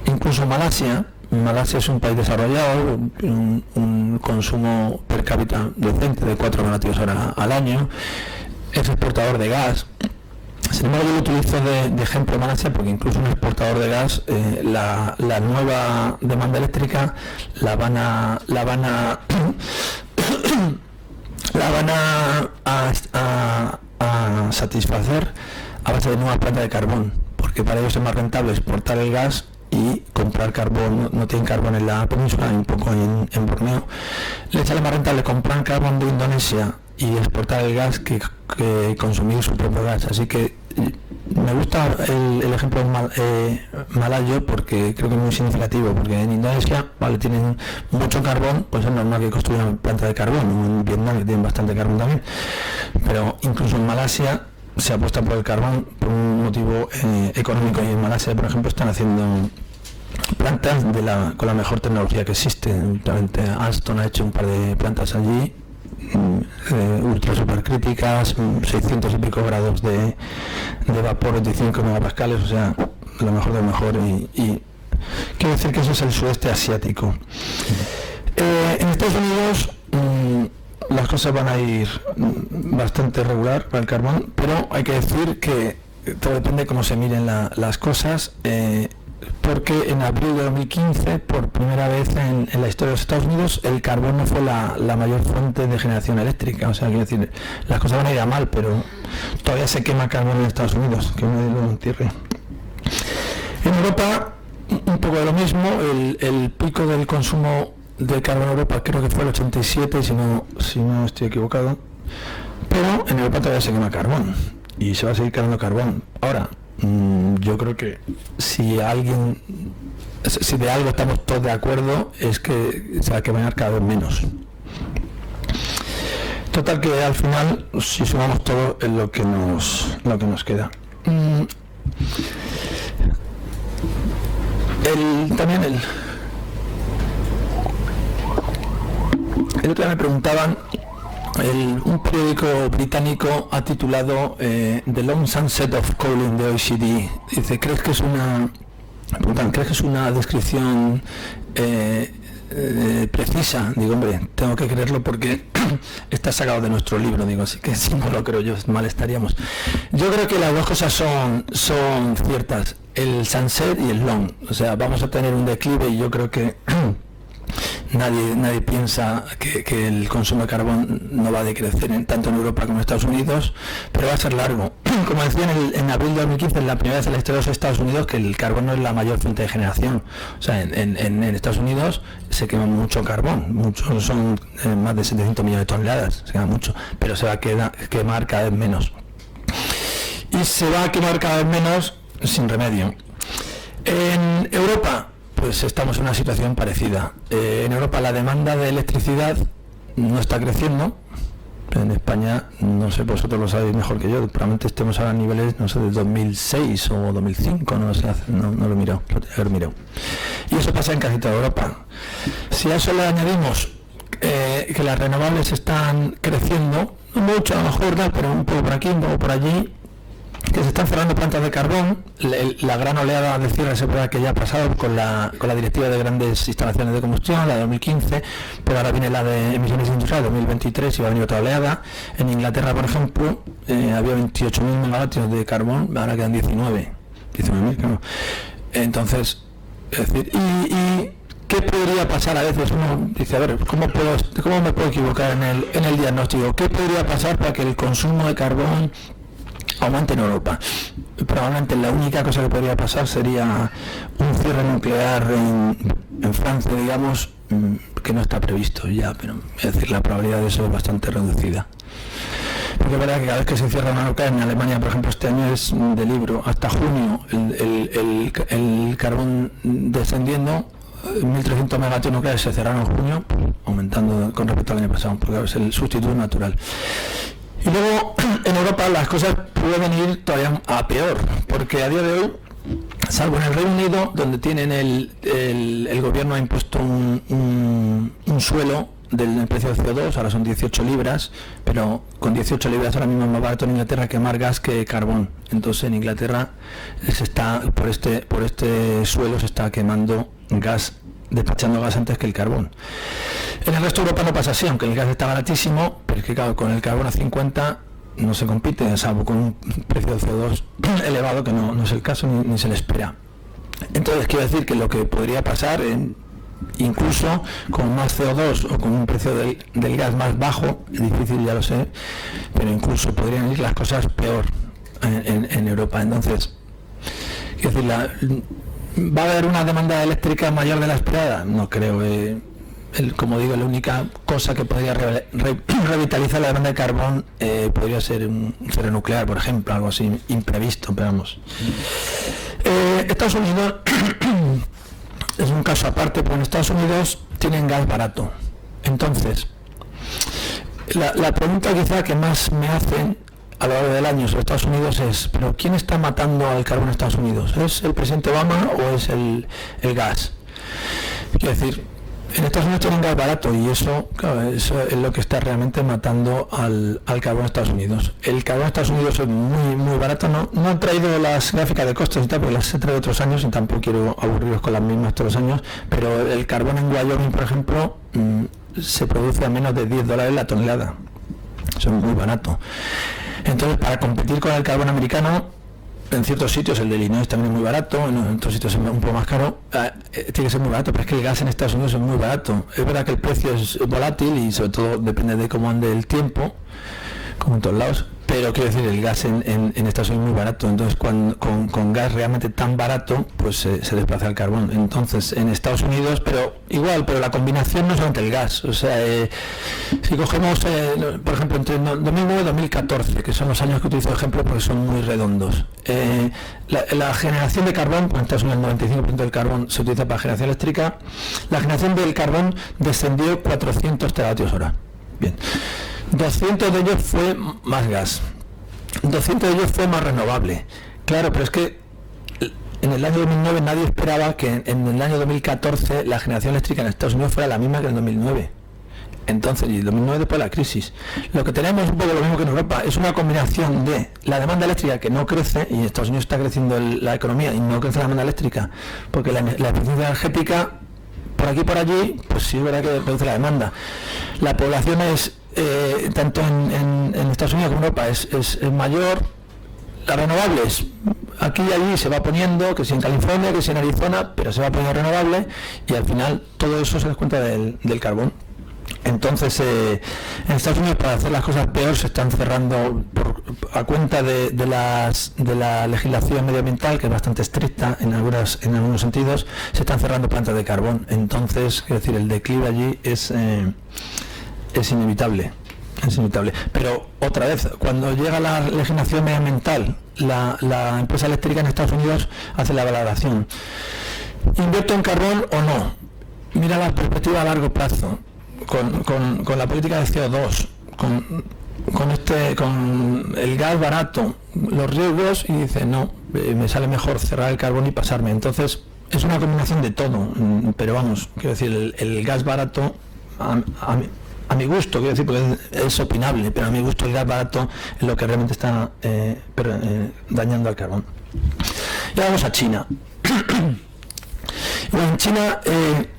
B: incluso Malasia. Malasia es un país desarrollado, un consumo per cápita decente de 4 megavatios hora al año, es exportador de gas. Sin embargo, yo lo utilizo de ejemplo Malasia porque incluso un exportador de gas, la nueva demanda eléctrica la van a satisfacer a base de nuevas plantas de carbón, porque para ellos es más rentable exportar el gas y comprar carbón. No tienen carbón en la península, hay un poco en Borneo. Les sale más rentable comprar carbón de Indonesia y exportar el gas que consumir su propio gas. Así que me gusta el ejemplo malayo porque creo que es muy significativo, porque en Indonesia tienen mucho carbón, pues es normal que construyan planta de carbón, o en Vietnam que tienen bastante carbón también, pero incluso en Malasia se apuesta por el carbón por un motivo económico, y en Malasia, por ejemplo, están haciendo plantas con la mejor tecnología que existe. Últimamente Alstom ha hecho un par de plantas allí, ultra supercríticas, 600 y pico grados de vapor, 25 megapascales, o sea, lo mejor de lo mejor, y quiero decir que eso es el sudeste asiático. En Estados Unidos las cosas van a ir bastante regular para el carbón, pero hay que decir que todo depende de cómo se miren las cosas, porque en abril de 2015, por primera vez en la historia de los Estados Unidos, el carbón no fue la mayor fuente de generación eléctrica. O sea, quiero decir, las cosas van a ir a mal, pero todavía se quema carbón en Estados Unidos, que no lo entierre. En Europa, un poco de lo mismo, el pico del consumo de carbón en Europa creo que fue el 87, si no estoy equivocado, pero en Europa todavía se quema carbón y se va a seguir quemando carbón. Ahora, yo creo que si de algo estamos todos de acuerdo es que se va a quemar cada vez menos. Total, que al final, si sumamos todo, es lo que nos queda. El otro día me preguntaban, un periódico británico ha titulado The Long Sunset of Coal in the OECD. Dice, ¿crees que es una descripción precisa? Digo, hombre, tengo que creerlo porque está sacado de nuestro libro. Digo, así que si no lo creo yo, mal estaríamos. Yo creo que las dos cosas son ciertas, el sunset y el long. O sea, vamos a tener un declive, y yo creo que nadie piensa que el consumo de carbón no va a decrecer tanto en Europa como en Estados Unidos, pero va a ser largo. Como decía, en abril de 2015, es la primera vez en la historia de los Estados Unidos que el carbón no es la mayor fuente de generación. O sea, en Estados Unidos se quema mucho carbón, son más de 700 millones de toneladas, se quema mucho, pero se va a quemar cada vez menos. Y se va a quemar cada vez menos sin remedio. En Europa, pues estamos en una situación parecida. En Europa la demanda de electricidad no está creciendo. En España, no sé, vosotros lo sabéis mejor que yo, probablemente estemos ahora a niveles, no sé, de 2006 o 2005, no lo sé, no lo he mirado, lo tengo que haber mirado. Y eso pasa en casi toda Europa. Si a eso le añadimos que las renovables están creciendo, no mucho a lo mejor, pero un poco por aquí, un poco por allí, que se están cerrando plantas de carbón, la gran oleada de cierre que ya ha pasado con la directiva de grandes instalaciones de combustión, la de 2015, pero ahora viene la de emisiones industriales 2023 y va a venir otra oleada. En Inglaterra, por ejemplo, había 28.000 megavatios de carbón, ahora quedan 19.000, claro. Entonces, es decir, y ¿qué podría pasar? A veces uno dice, a ver, ¿cómo me puedo equivocar en el diagnóstico? ¿Qué podría pasar para que el consumo de carbón aumente en Europa? Probablemente la única cosa que podría pasar sería un cierre nuclear en Francia, digamos, que no está previsto ya, pero es decir, la probabilidad de eso es bastante reducida. Porque es verdad que cada vez que se cierra una nuclear en Alemania, por ejemplo, este año es de libro, hasta junio el carbón descendiendo, 1.300 megavatios nucleares se cerraron en junio, aumentando con respecto al año pasado, porque es el sustituto natural. Y luego en Europa las cosas pueden ir todavía a peor, porque a día de hoy, salvo en el Reino Unido, donde tienen el gobierno ha impuesto un suelo del precio del CO2, ahora son 18 libras, pero con 18 libras ahora mismo es más barato en Inglaterra quemar gas que carbón. Entonces en Inglaterra se está por este suelo se está quemando gas, despachando gas antes que el carbón. En el resto de Europa no pasa así, aunque el gas está baratísimo, pero es que claro, con el carbón a 50 no se compite, salvo con un precio del CO2 elevado, que no es el caso ni se le espera. Entonces quiero decir que lo que podría pasar incluso con más CO2 o con un precio del gas más bajo, es difícil, ya lo sé, pero incluso podrían ir las cosas peor en Europa. Entonces, quiero decir, ¿va a haber una demanda eléctrica mayor de la esperada? No creo. Como digo, la única cosa que podría revitalizar la demanda de carbón podría ser un cierre nuclear, por ejemplo, algo así imprevisto, pero vamos. Estados Unidos es un caso aparte, porque en Estados Unidos tienen gas barato. Entonces, la pregunta quizá que más me hacen a lo largo del año sobre Estados Unidos es, ¿pero quién está matando al carbón en Estados Unidos? ¿Es el presidente Obama o es el gas? Quiero decir, en Estados Unidos tienen gas barato y eso es lo que está realmente matando al carbón en Estados Unidos. El carbón en Estados Unidos es muy barato. No he traído las gráficas de costos y tal, porque las he traído otros años y tampoco quiero aburriros con las mismas todos los años, pero el carbón en Wyoming, por ejemplo, se produce a menos de $10 la tonelada. Eso es muy barato. Entonces, para competir con el carbón americano, en ciertos sitios, el de Illinois también es muy barato, en otros sitios es un poco más caro, tiene que ser muy barato, pero es que el gas en Estados Unidos es muy barato. Es verdad que el precio es volátil y sobre todo depende de cómo ande el tiempo, como en todos lados, pero quiero decir, el gas en Estados Unidos es muy barato. Entonces, con gas realmente tan barato, pues se desplaza el carbón. Entonces, en Estados Unidos, pero la combinación no es solamente el gas. O sea, si cogemos, por ejemplo, entre 2009 y 2014, que son los años que utilizo de ejemplo porque son muy redondos, la generación de carbón, pues en Estados Unidos el 95% del carbón se utiliza para generación eléctrica, la generación del carbón descendió 400 teravatios hora. Bien. 200 de ellos fue más gas, 200 de ellos fue más renovable. Claro, pero es que en el año 2009 nadie esperaba que en el año 2014 la generación eléctrica en Estados Unidos fuera la misma que en 2009. Entonces, y 2009 después de la crisis. Lo que tenemos es un poco lo mismo que en Europa, es una combinación de la demanda eléctrica que no crece, y en Estados Unidos está creciendo la economía y no crece la demanda eléctrica, porque la eficiencia energética por aquí y por allí, pues sí es verdad que reduce la demanda. La población es tanto en Estados Unidos como en Europa es mayor. Las renovables aquí y allí se va poniendo, que si en California, que si en Arizona, pero se va poniendo renovable y al final todo eso se descuenta del carbón. Entonces en Estados Unidos, para hacer las cosas peor, se están cerrando a cuenta de la legislación medioambiental, que es bastante estricta en algunos sentidos, se están cerrando plantas de carbón. Entonces, es decir, el declive allí es inevitable. Es inevitable. Pero otra vez, cuando llega la legislación medioambiental, la empresa eléctrica en Estados Unidos hace la valoración. ¿Invierto en carbón o no? Mira la perspectiva a largo plazo. Con la política de CO2, con el gas barato, los riesgos, y dice, no, me sale mejor cerrar el carbón y pasarme. Entonces, es una combinación de todo, pero vamos, quiero decir, el gas barato, a mi gusto, quiero decir, porque es opinable, pero a mi gusto el gas barato es lo que realmente está dañando al carbón. Y vamos a China. Bueno, en China,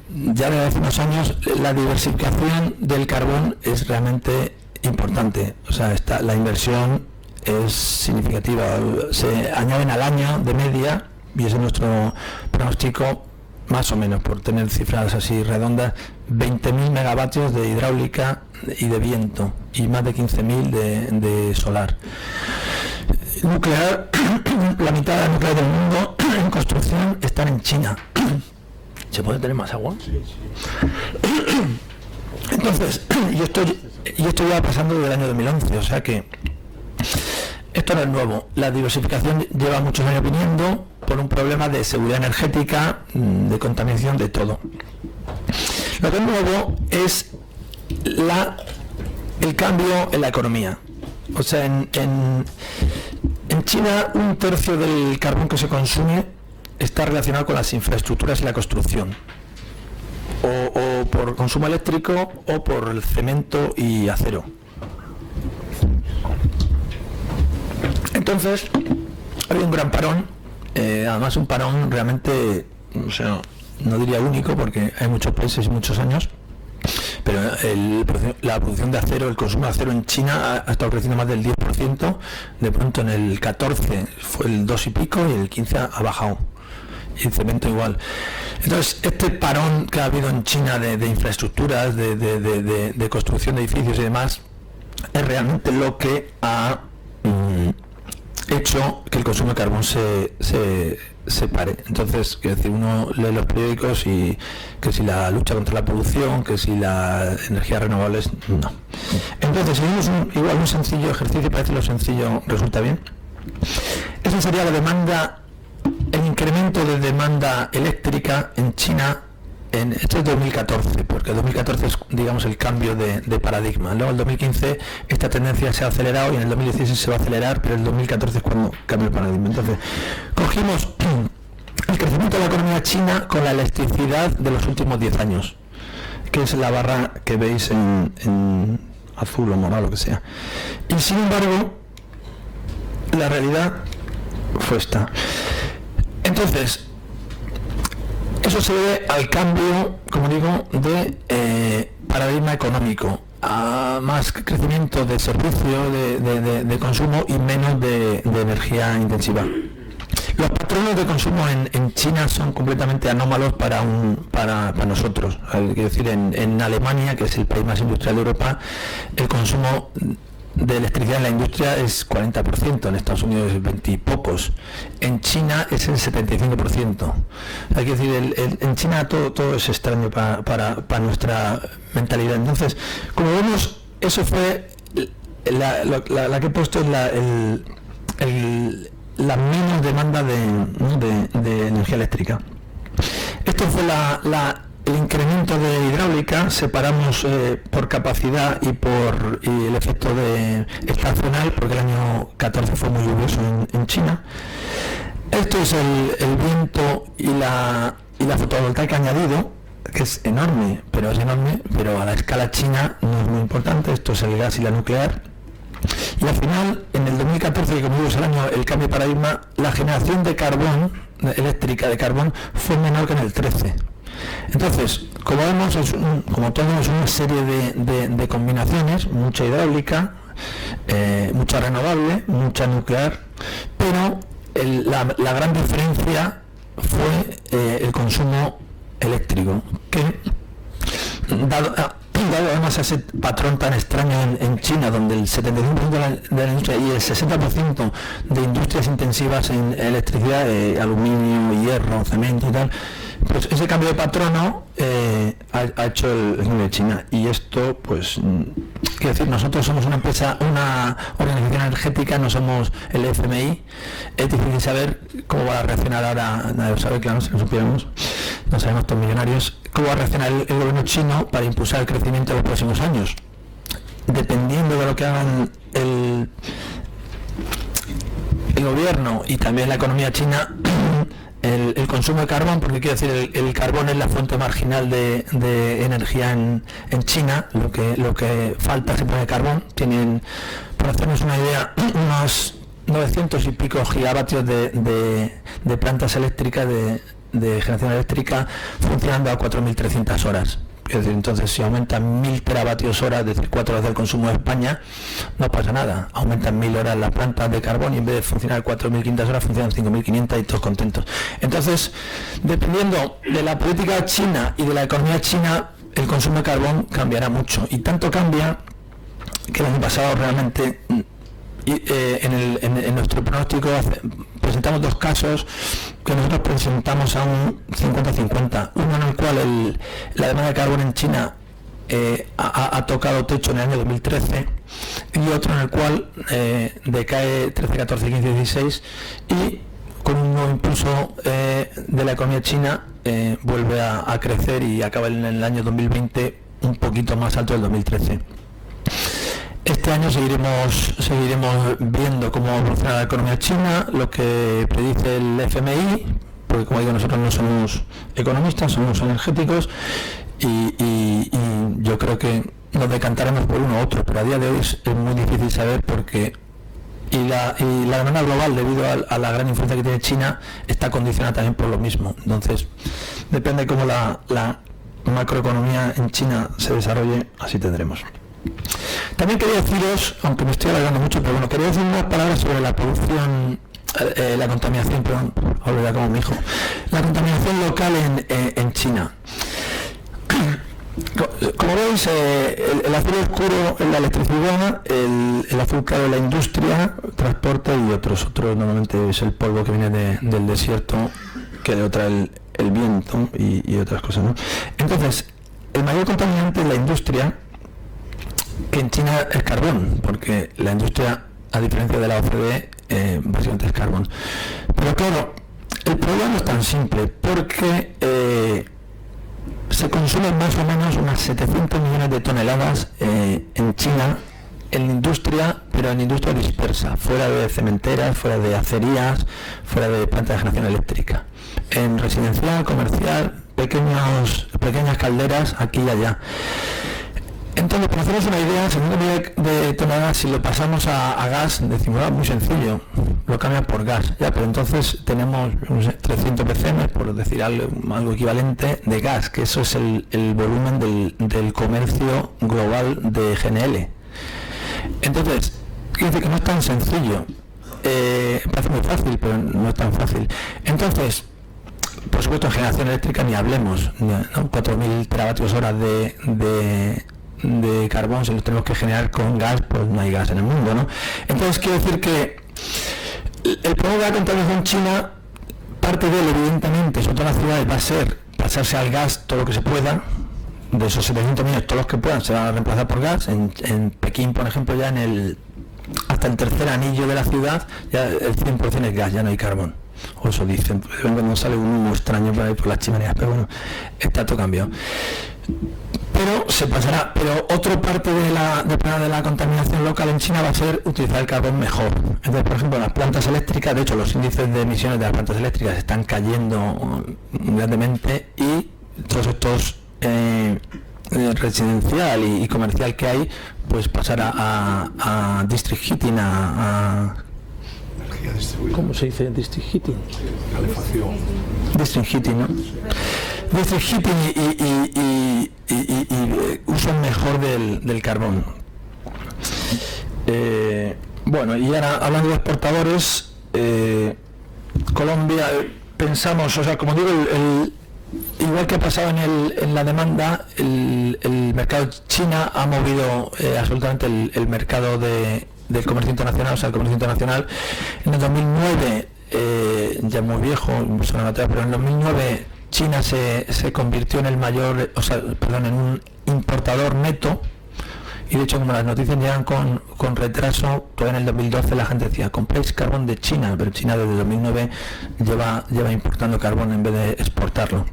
B: ya desde hace unos años, la diversificación del carbón es realmente importante. O sea, la inversión es significativa. Se añaden al año de media, y ese es nuestro pronóstico, más o menos, por tener cifras así redondas, 20.000 megavatios de hidráulica y de viento y más de 15.000 de solar. Nuclear, la mitad de la nuclear del mundo en construcción están en China. ¿Se puede tener más agua? Sí. Entonces, y esto ya pasando desde el año 2011, o sea que esto no es nuevo. La diversificación lleva muchos años viniendo por un problema de seguridad energética, de contaminación, de todo. Lo que es nuevo es el cambio en la economía. O sea, en China 1/3 del carbón que se consume está relacionado con las infraestructuras y la construcción. O por consumo eléctrico o por el cemento y acero. Entonces, ha habido un gran parón, además un parón realmente, o sea, no diría único porque hay muchos países y muchos años, pero la producción de acero, el consumo de acero en China ha estado creciendo más del 10%, de pronto en el 14 fue el 2 y pico y el 15 ha bajado, y el cemento igual. Entonces, este parón que ha habido en China de infraestructuras, de construcción de edificios y demás, es realmente lo que ha hecho que el consumo de carbón se pare. Entonces, quiero decir, uno lee los periódicos y que si la lucha contra la polución, que si las energías renovables, no. Entonces, seguimos igual un sencillo ejercicio, parece lo sencillo resulta bien. Esa sería la demanda, el incremento de demanda eléctrica en China. Esto es 2014, porque el 2014 es, digamos, el cambio de paradigma. Luego, en el 2015, esta tendencia se ha acelerado y en el 2016 se va a acelerar, pero el 2014 es cuando cambia el paradigma. Entonces, cogimos el crecimiento de la economía china con la electricidad de los últimos 10 años, que es la barra que veis en azul o morado, lo que sea. Y sin embargo, la realidad fue esta. Entonces, eso se debe al cambio, como digo, de paradigma económico, a más crecimiento de servicio, de consumo y menos de energía intensiva. Los patrones de consumo en China son completamente anómalos para nosotros. Quiero decir, en Alemania, que es el país más industrial de Europa, el consumo de electricidad en la industria es 40%, en Estados Unidos es 20 y pocos, en China es el 75%. Hay que decir, en China todo es extraño para nuestra mentalidad. Entonces, como vemos, eso fue la que he puesto, es la menos demanda de energía eléctrica. Esto fue el incremento de hidráulica. Separamos por capacidad y por el efecto estacional, porque el año 14 fue muy lluvioso en China. Esto es el viento y la fotovoltaica añadido, que es enorme, pero a la escala china no es muy importante. Esto es el gas y la nuclear. Y al final, en el 2014, que como digo es el año el cambio de paradigma, la generación de carbón, eléctrica de carbón, fue menor que en el 13. Entonces, como vemos, como todo, es una serie de combinaciones, mucha hidráulica, mucha renovable, mucha nuclear, pero la gran diferencia fue el consumo eléctrico, que dado además a ese patrón tan extraño en China, donde el 75% de la industria y el 60% de industrias intensivas en electricidad, aluminio, hierro, cemento y tal, pues ese cambio de patrono ha hecho el cambio de China. Y esto, pues, quiero decir, nosotros somos una empresa, una organización energética, no somos el FMI. Es difícil saber cómo va a reaccionar ahora, nadie lo sabe, claro, si lo supiéramos, no sabemos todos millonarios, cómo va a reaccionar el gobierno chino para impulsar el crecimiento en los próximos años. Dependiendo de lo que hagan el gobierno y también la economía china, el consumo de carbón, porque quiero decir, el carbón es la fuente marginal de energía en China. Lo que falta siempre de carbón. Tienen, para hacernos una idea, unos 900 y pico gigavatios de plantas eléctricas de generación eléctrica funcionando a 4.300 horas. Es decir, entonces si aumentan 1000 teravatios hora, es decir, 4 veces el consumo de España, no pasa nada. Aumentan 1000 horas las plantas de carbón y en vez de funcionar 4500 horas funcionan 5500 y todos contentos. Entonces, dependiendo de la política china y de la economía china, el consumo de carbón cambiará mucho. Y tanto cambia que el año pasado realmente en nuestro pronóstico presentamos 2 casos que nosotros presentamos a un 50-50, uno en el cual la demanda de carbón en China ha tocado techo en el año 2013 y otro en el cual decae 13, 14, 15, 16 y con un nuevo impulso de la economía china vuelve a crecer y acaba en el año 2020 un poquito más alto del 2013. Este año seguiremos viendo cómo evoluciona la economía china, lo que predice el FMI, porque como digo, nosotros no somos economistas, somos energéticos y yo creo que nos decantaremos por uno u otro, pero a día de hoy es muy difícil saber porque la demanda global, debido a la gran influencia que tiene China, está condicionada también por lo mismo. Entonces, depende cómo la macroeconomía en China se desarrolle, así tendremos. También quería deciros, aunque me estoy alargando mucho, pero bueno, quería decir unas palabras sobre la producción, la contaminación, perdón, hablo ya como mi hijo, la contaminación local en China. Como veis, el azul oscuro es la electricidad, el azul claro es la industria, transporte y otros normalmente es el polvo que viene del desierto, que de otra el viento y otras cosas, ¿no? Entonces, el mayor contaminante es la industria, que en China es carbón, porque la industria, a diferencia de la OCDE, básicamente es carbón. Pero claro, el problema no es tan simple, porque se consumen más o menos unas 700 millones de toneladas en China, en la industria, pero en industria dispersa, fuera de cementeras, fuera de acerías, fuera de plantas de generación eléctrica. En residencial, comercial, pequeñas calderas aquí y allá. Entonces, para haceros una idea, 700 millones de toneladas, si lo pasamos a gas, decimos, muy sencillo, lo cambian por gas, ya, pero entonces tenemos, no sé, 300 ppm, por decir algo equivalente, de gas, que eso es el volumen del comercio global de GNL. Entonces, quiere decir que no es tan sencillo, parece muy fácil, pero no es tan fácil. Entonces, por supuesto, en generación eléctrica ni hablemos, ¿no? 4.000 teravatios hora de carbón, si los tenemos que generar con gas, pues no hay gas en el mundo, ¿no? Entonces quiero decir que el problema de la contaminación china, parte de él, evidentemente, sobre todo en las ciudades, va a ser pasarse al gas todo lo que se pueda. De esos 700 millones, todos los que puedan se van a reemplazar por gas. En Pekín, por ejemplo, ya hasta el tercer anillo de la ciudad, ya el 100% es gas, ya no hay carbón. O eso dicen, cuando sale un humo extraño por ahí por las chimeneas, pero bueno, está todo cambiado. Pero se pasará, pero otra parte de la contaminación local en China va a ser utilizar el carbón mejor. Entonces, por ejemplo, las plantas eléctricas, de hecho los índices de emisiones de las plantas eléctricas están cayendo grandemente y todos estos residencial y comercial que hay, pues pasar a district heating, ¿cómo se dice district heating?
A: Calefacción.
B: District heating, ¿no? District heating y uso mejor del carbón. Bueno, y ahora hablando de exportadores, Colombia, pensamos, o sea, como digo, igual que ha pasado en la demanda, el mercado de China ha movido absolutamente el mercado del comercio internacional, o sea, el comercio internacional. En el 2009, ya muy viejo, pero en el 2009 China se convirtió en el mayor, en un importador neto, y de hecho como las noticias llegan con retraso, todavía en el 2012 la gente decía, compréis carbón de China, pero China desde 2009 lleva importando carbón en vez de exportarlo.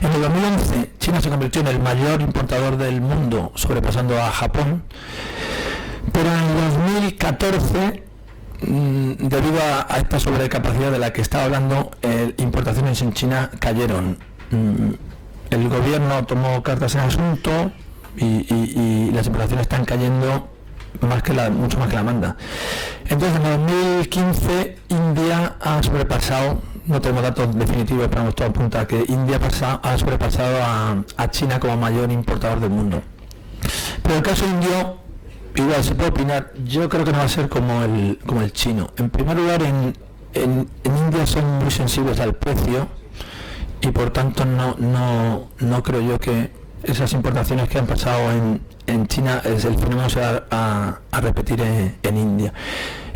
B: En el 2011 China se convirtió en el mayor importador del mundo, sobrepasando a Japón, pero en el 2014, debido a esta sobrecapacidad de la que estaba hablando, importaciones en China cayeron. El gobierno tomó cartas en el asunto y las importaciones están cayendo mucho más que la demanda. Entonces en 2015 India ha sobrepasado, no tenemos datos definitivos, pero todo apunta a que India ha sobrepasado a China como mayor importador del mundo. Pero el caso indio, igual se puede opinar, yo creo que no va a ser como el chino. En primer lugar, en India son muy sensibles al precio y por tanto no creo yo que esas importaciones que han pasado en China, el fenómeno se va a repetir en India.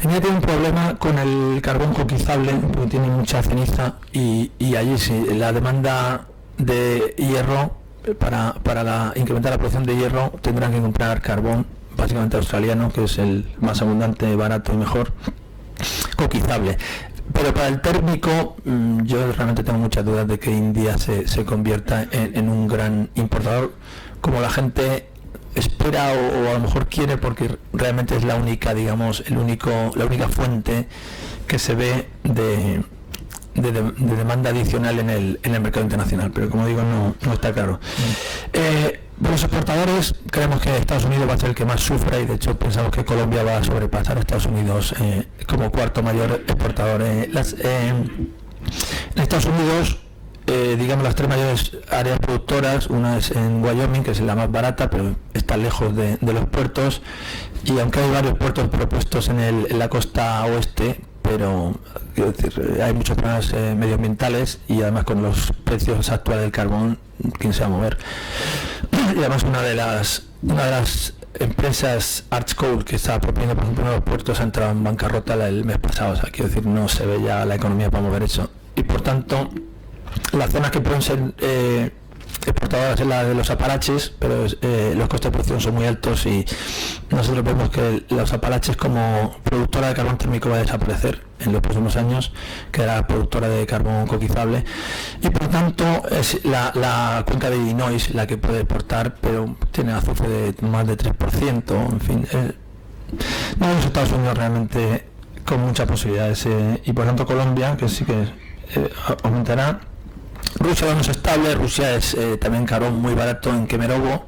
B: India tiene un problema con el carbón coquizable, porque tiene mucha ceniza y allí sí, la demanda de hierro, para incrementar la producción de hierro, tendrán que comprar carbón, básicamente australiano, que es el más abundante, barato y mejor, coquizable. Pero para el térmico, yo realmente tengo muchas dudas de que India se convierta en un gran importador, como la gente espera o a lo mejor quiere, porque realmente es la única, digamos, la única fuente que se ve de demanda adicional en el mercado internacional, pero como digo, no está claro. Los exportadores, creemos que Estados Unidos va a ser el que más sufra, y de hecho pensamos que Colombia va a sobrepasar a Estados Unidos como cuarto mayor exportador. En Estados Unidos, digamos, las tres mayores áreas productoras, una es en Wyoming, que es la más barata, pero está lejos de los puertos, y aunque hay varios puertos propuestos en la costa oeste, pero quiero decir, hay muchos problemas medioambientales, y además con los precios actuales del carbón, ¿quién se va a mover? Y además una de las empresas, Arch Coal, que estaba proponiendo, por ejemplo, uno de los puertos, ha entrado en bancarrota el mes pasado. O sea, quiero decir, no se ve ya la economía para mover eso, y por tanto las zonas que pueden ser exportadoras es la de los Apalaches, pero los costes de producción son muy altos, y nosotros vemos que los Apalaches como productora de carbón térmico va a desaparecer en los próximos años, que era productora de carbón coquizable, y por tanto es la cuenca de Illinois la que puede exportar, pero tiene azufre de más de 3%, en fin, no vemos Estados Unidos realmente con muchas posibilidades, y por tanto Colombia, que sí que aumentará. Rusia vamos estable. Rusia es también carbón muy barato en Kemerovo,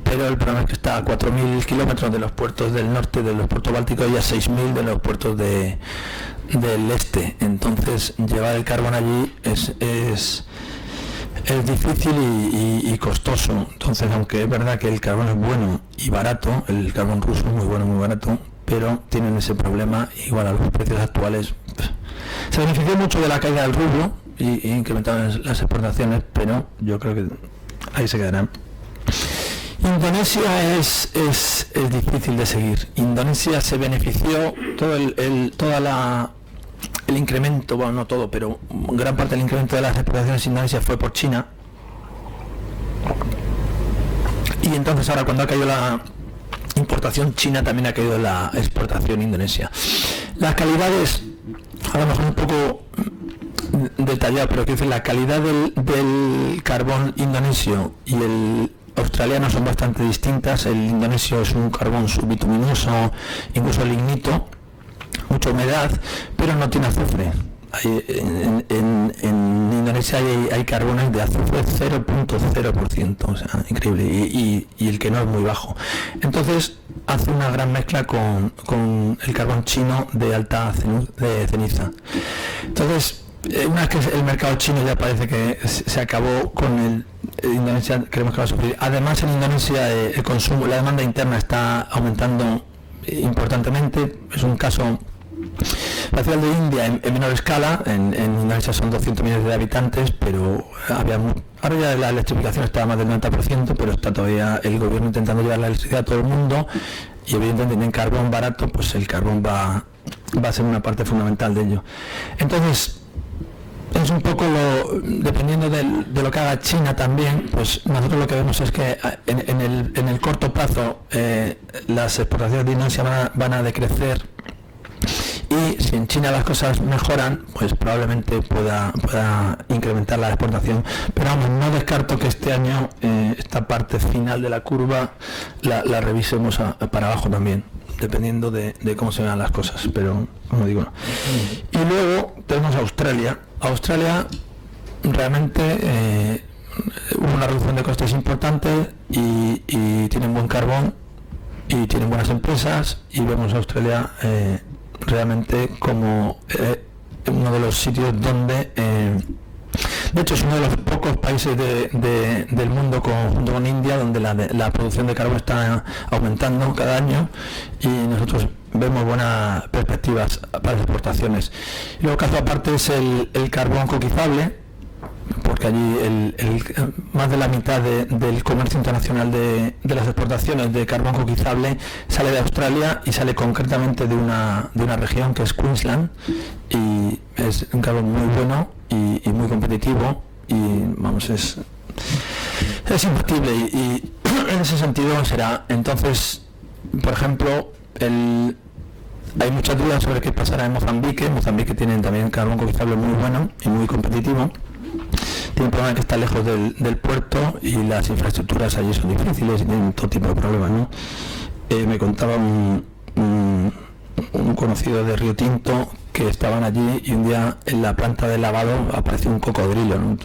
B: pero el problema es que está a 4.000 kilómetros de los puertos del norte, de los puertos bálticos, y a 6.000 de los puertos del este. Entonces llevar el carbón allí es difícil y costoso. Entonces, aunque es verdad que el carbón es bueno y barato, el carbón ruso es muy bueno y muy barato, pero tienen ese problema, igual a los precios actuales. Se benefició mucho de la caída del rublo y incrementaron las exportaciones, pero yo creo que ahí se quedarán. Indonesia es difícil de seguir. Indonesia se benefició todo el incremento, bueno, no todo, pero gran parte del incremento de las exportaciones de Indonesia fue por China, y entonces ahora, cuando ha caído la importación china, también ha caído la exportación indonesia. Las calidades, a lo mejor un poco detallado, pero quiero decir, la calidad del carbón indonesio y el australiano son bastante distintas. El indonesio es un carbón subbituminoso, incluso lignito, mucha humedad, pero no tiene azufre. En Indonesia hay carbones de azufre 0.0%, o sea, increíble, y el que no es muy bajo. Entonces hace una gran mezcla con el carbón chino de alta ceniza. Entonces, una vez que el mercado chino ya parece que se acabó con Indonesia, creemos que va a sufrir. Además, en Indonesia el consumo, la demanda interna está aumentando importantemente. Es un caso parcial de India en menor escala. En Indonesia son 200 millones de habitantes, pero ahora ya la electrificación está a más del 90%, pero está todavía el gobierno intentando llevar la electricidad a todo el mundo, y evidentemente en carbón barato, pues el carbón va a ser una parte fundamental de ello. Entonces, es un poco dependiendo de lo que haga China también, pues nosotros lo que vemos es que en el corto plazo las exportaciones de Indonesia van a decrecer, y si en China las cosas mejoran, pues probablemente pueda incrementar la exportación. Pero vamos, no descarto que este año esta parte final de la curva la revisemos para abajo también, dependiendo de cómo se vean las cosas, pero como digo, no. Y luego tenemos Australia. Australia realmente hubo una reducción de costes importante, y tienen buen carbón y tienen buenas empresas, y vemos a Australia realmente como uno de los sitios donde de hecho es uno de los pocos países del mundo junto con India donde la producción de carbón está aumentando cada año y nosotros vemos buenas perspectivas para las exportaciones. Y luego, caso aparte, es el carbón coquizable, porque allí más de la mitad del comercio internacional de las exportaciones de carbón coquizable sale de Australia y sale concretamente de una región que es Queensland, y es un carbón muy bueno y muy competitivo, y vamos, es imbatible, y en ese sentido será. Entonces, por ejemplo, hay muchas dudas sobre qué pasará en Mozambique. Mozambique tiene también carbón coquizable muy bueno y muy competitivo. Tiene un problema que está lejos del puerto y las infraestructuras allí son difíciles y tienen todo tipo de problemas, ¿no? Me contaba un conocido de Río Tinto que estaban allí y un día en la planta de lavado apareció un cocodrilo, ¿no?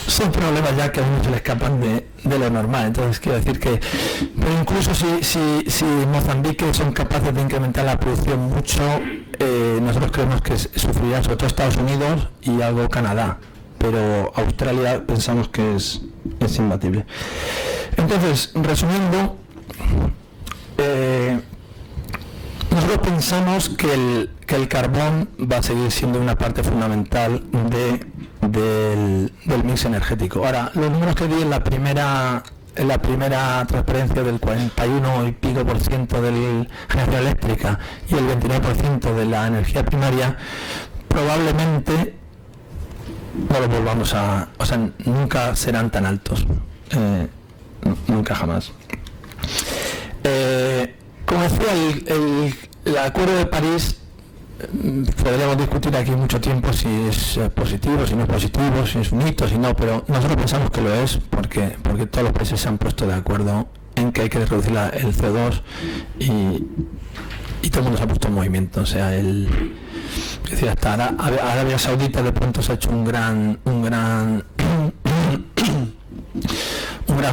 B: Son problemas ya que a uno se le escapan de lo normal. Entonces quiero decir que, pero incluso si Mozambique son capaces de incrementar la producción mucho, nosotros creemos que sufrirá sobre todo Estados Unidos y algo Canadá, pero Australia pensamos que es imbatible. Entonces, resumiendo, nosotros pensamos que el carbón va a seguir siendo una parte fundamental del mix energético. Ahora, los números que di en la primera transferencia del 41 y pico % de la generación eléctrica y el 29% de la energía primaria, probablemente no los volvamos o sea, nunca serán tan altos, nunca jamás. Como decía, el Acuerdo de París, podríamos discutir aquí mucho tiempo si es positivo, si no es positivo, si es un hito, si no, pero nosotros pensamos que lo es, porque todos los países se han puesto de acuerdo en que hay que reducir el CO2 y todo el mundo se ha puesto en movimiento. O sea, hasta Arabia Saudita de pronto se ha hecho un gran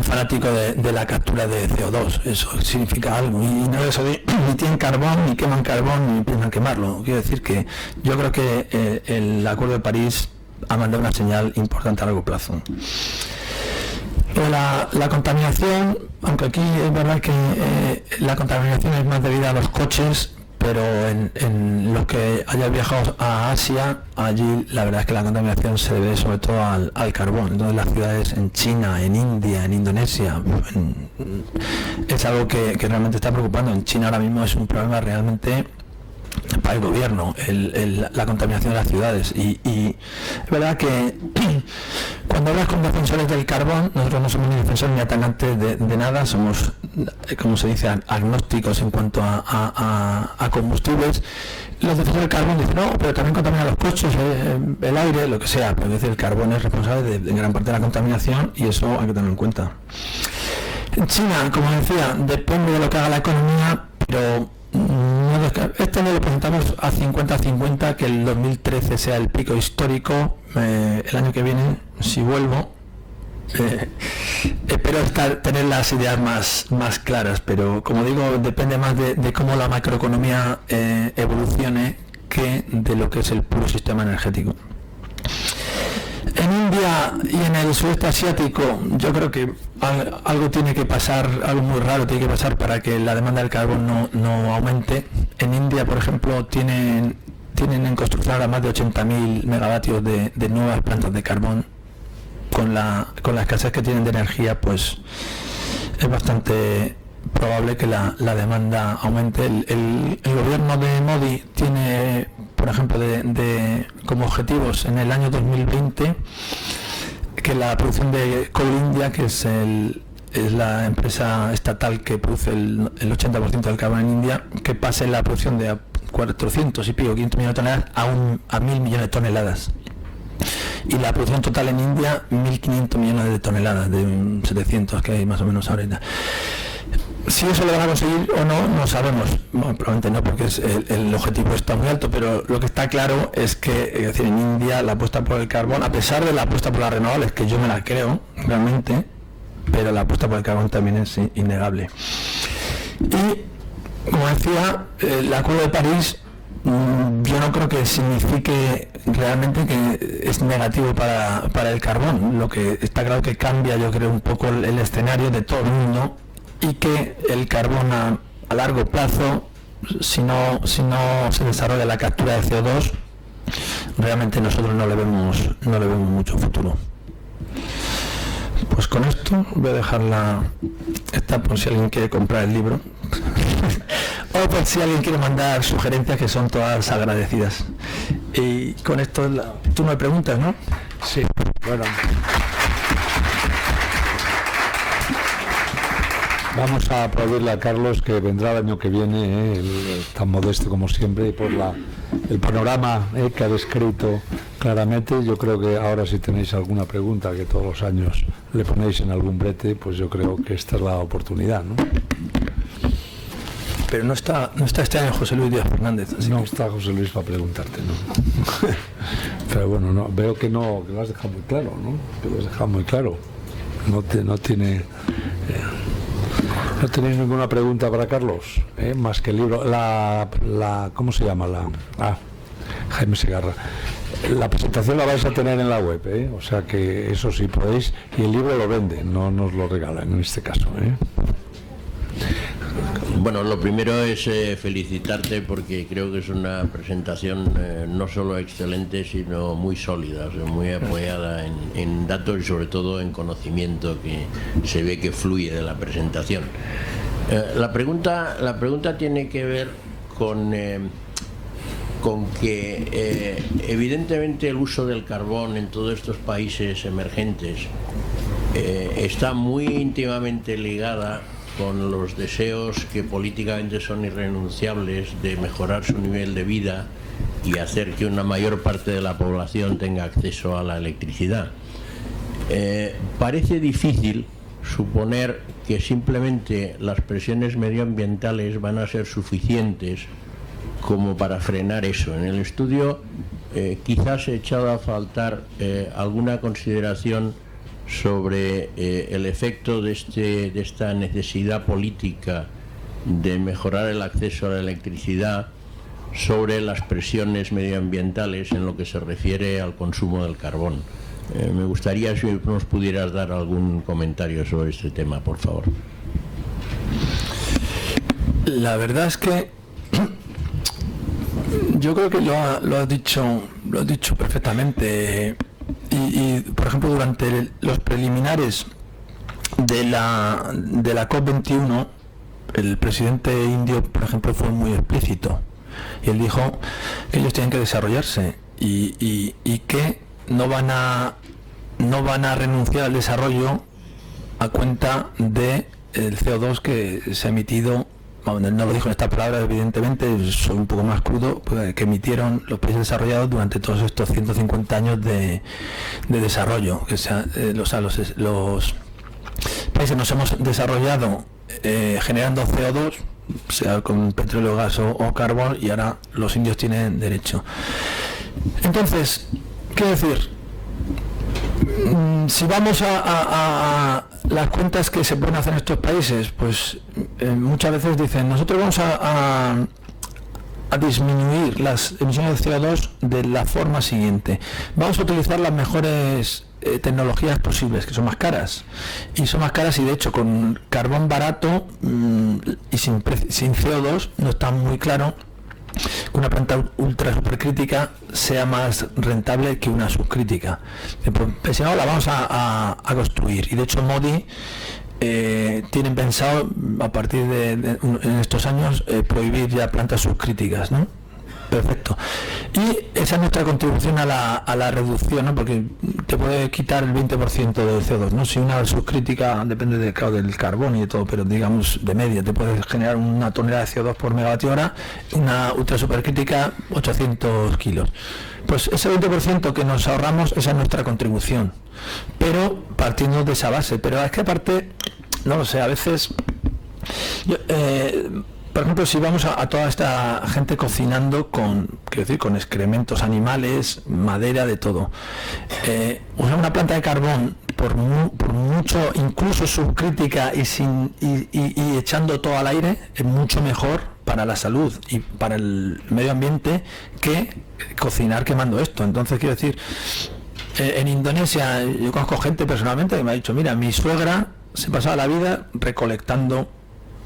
B: fanático de la captura de CO2. Eso significa algo, y no es ni tienen carbón, ni queman carbón, ni piensan quemarlo. Quiero decir que yo creo que el Acuerdo de París ha mandado una señal importante a largo plazo. La contaminación, aunque aquí es verdad que la contaminación es más debida a los coches, pero en los que haya viajado a Asia, allí la verdad es que la contaminación se debe sobre todo al carbón. Entonces las ciudades en China, en India, en Indonesia, es algo que realmente está preocupando. En China ahora mismo es un problema realmente para el gobierno, la contaminación de las ciudades, y es verdad que cuando hablas con defensores del carbón, nosotros no somos ni defensores ni atacantes de nada, somos, como se dice, agnósticos en cuanto a combustibles. Los defensores del carbón dicen, no, pero también contamina los coches, el aire, lo que sea, pero es decir, el carbón es responsable de gran parte de la contaminación, y eso hay que tenerlo en cuenta. En China, como decía, depende de lo que haga la economía, pero esto no lo presentamos a 50-50, que el 2013 sea el pico histórico. El año que viene, si vuelvo, espero tener las ideas más claras, pero como digo, depende más de cómo la macroeconomía evolucione que de lo que es el puro sistema energético. En India y en el sudeste asiático, yo creo que algo tiene que pasar, algo muy raro tiene que pasar para que la demanda del carbón no aumente. En India, por ejemplo, tienen en construcción ahora más de 80.000 megavatios de nuevas plantas de carbón. Con la escasez que tienen de energía, pues es bastante probable que la demanda aumente. El gobierno de Modi tiene, por ejemplo, como objetivos en el año 2020 que la producción de Coal India, que es la empresa estatal que produce el 80% del carbón en India, que pase la producción de 400 y pico, 500 millones de toneladas a 1.000 millones de toneladas. Y la producción total en India, 1.500 millones de toneladas, de 700 que hay más o menos ahorita. Si eso lo van a conseguir o no sabemos. Bueno, probablemente no, porque el objetivo está muy alto, pero lo que está claro es que, es decir, en India la apuesta por el carbón, a pesar de la apuesta por las renovables, que yo me la creo realmente, pero la apuesta por el carbón también es innegable. Y, como decía, el Acuerdo de París yo no creo que signifique realmente que es negativo para el carbón. Lo que está claro que cambia, yo creo, un poco el escenario de todo el mundo, y que el carbón a largo plazo, si no se desarrolla la captura de CO2, realmente nosotros no le vemos mucho futuro. Pues con esto voy a dejar esta por si alguien quiere comprar el libro o por si alguien quiere mandar sugerencias, que son todas agradecidas. Y con esto tú me preguntas, ¿no?
A: Sí, bueno. Vamos a aplaudirle a Carlos, que vendrá el año que viene, tan modesto como siempre, y por el panorama que ha descrito claramente. Yo creo que ahora, si tenéis alguna pregunta que todos los años le ponéis en algún brete, pues yo creo que esta es la oportunidad, ¿no?
B: Pero no está este año José Luis Díaz Fernández.
A: No está José Luis para preguntarte, ¿no? Pero bueno, no, veo que lo has dejado muy claro, ¿no? Que lo has dejado muy claro. No tiene... ¿No tenéis ninguna pregunta para Carlos? Más que el libro. ¿Cómo se llama? Jaime Segarra. La presentación la vais a tener en la web, o sea que eso sí podéis. Y el libro lo venden, no nos lo regalan en este caso.
C: Bueno, lo primero es felicitarte, porque creo que es una presentación no solo excelente, sino muy sólida, o sea, muy apoyada en datos y sobre todo en conocimiento, que se ve que fluye de la presentación. La pregunta tiene que ver con que evidentemente el uso del carbón en todos estos países emergentes está muy íntimamente ligada con los deseos que políticamente son irrenunciables de mejorar su nivel de vida y hacer que una mayor parte de la población tenga acceso a la electricidad. Parece difícil suponer que simplemente las presiones medioambientales van a ser suficientes como para frenar eso. En el estudio quizás he echado a faltar alguna consideración sobre el efecto de esta necesidad política de mejorar el acceso a la electricidad sobre las presiones medioambientales en lo que se refiere al consumo del carbón. Me gustaría si nos pudieras dar algún comentario sobre este tema, por favor.
B: La verdad es que yo creo que lo has dicho perfectamente. Y por ejemplo, durante los preliminares de la COP21, el presidente indio, por ejemplo, fue muy explícito, y él dijo que ellos tienen que desarrollarse y que no van a renunciar al desarrollo a cuenta de el CO2 que se ha emitido. No lo dijo en esta palabra, evidentemente, soy un poco más crudo, que emitieron los países desarrollados durante todos estos 150 años de desarrollo. Los países nos hemos desarrollado generando CO2, sea con petróleo, gas o carbón, y ahora los indios tienen derecho. Entonces, ¿qué decir? Si vamos a las cuentas que se pueden hacer en estos países, pues muchas veces dicen, nosotros vamos a disminuir las emisiones de CO2 de la forma siguiente: vamos a utilizar las mejores tecnologías posibles, que son más caras, y de hecho con carbón barato y sin CO2 no está muy claro que una planta ultra supercrítica sea más rentable que una subcrítica. Si no, la vamos a construir, y de hecho Modi tienen pensado a partir de en estos años prohibir ya plantas subcríticas, ¿no? Perfecto. Y esa es nuestra contribución a la reducción, ¿no? Porque te puede quitar el 20% del CO2, ¿no? Si una subcrítica, depende del carbón y de todo, pero digamos de media, te puede generar una tonelada de CO2 por megavatio hora, una ultra supercrítica 800 kilos. Pues ese 20% que nos ahorramos, esa es nuestra contribución, pero partiendo de esa base. Pero es que aparte, no lo sé, a veces por ejemplo, si vamos a toda esta gente cocinando con excrementos animales, madera, de todo, usar una planta de carbón por mucho, incluso subcrítica y echando todo al aire, es mucho mejor para la salud y para el medio ambiente que cocinar quemando esto. Entonces, quiero decir, en Indonesia yo conozco gente personalmente que me ha dicho, mira, mi suegra se pasaba la vida recolectando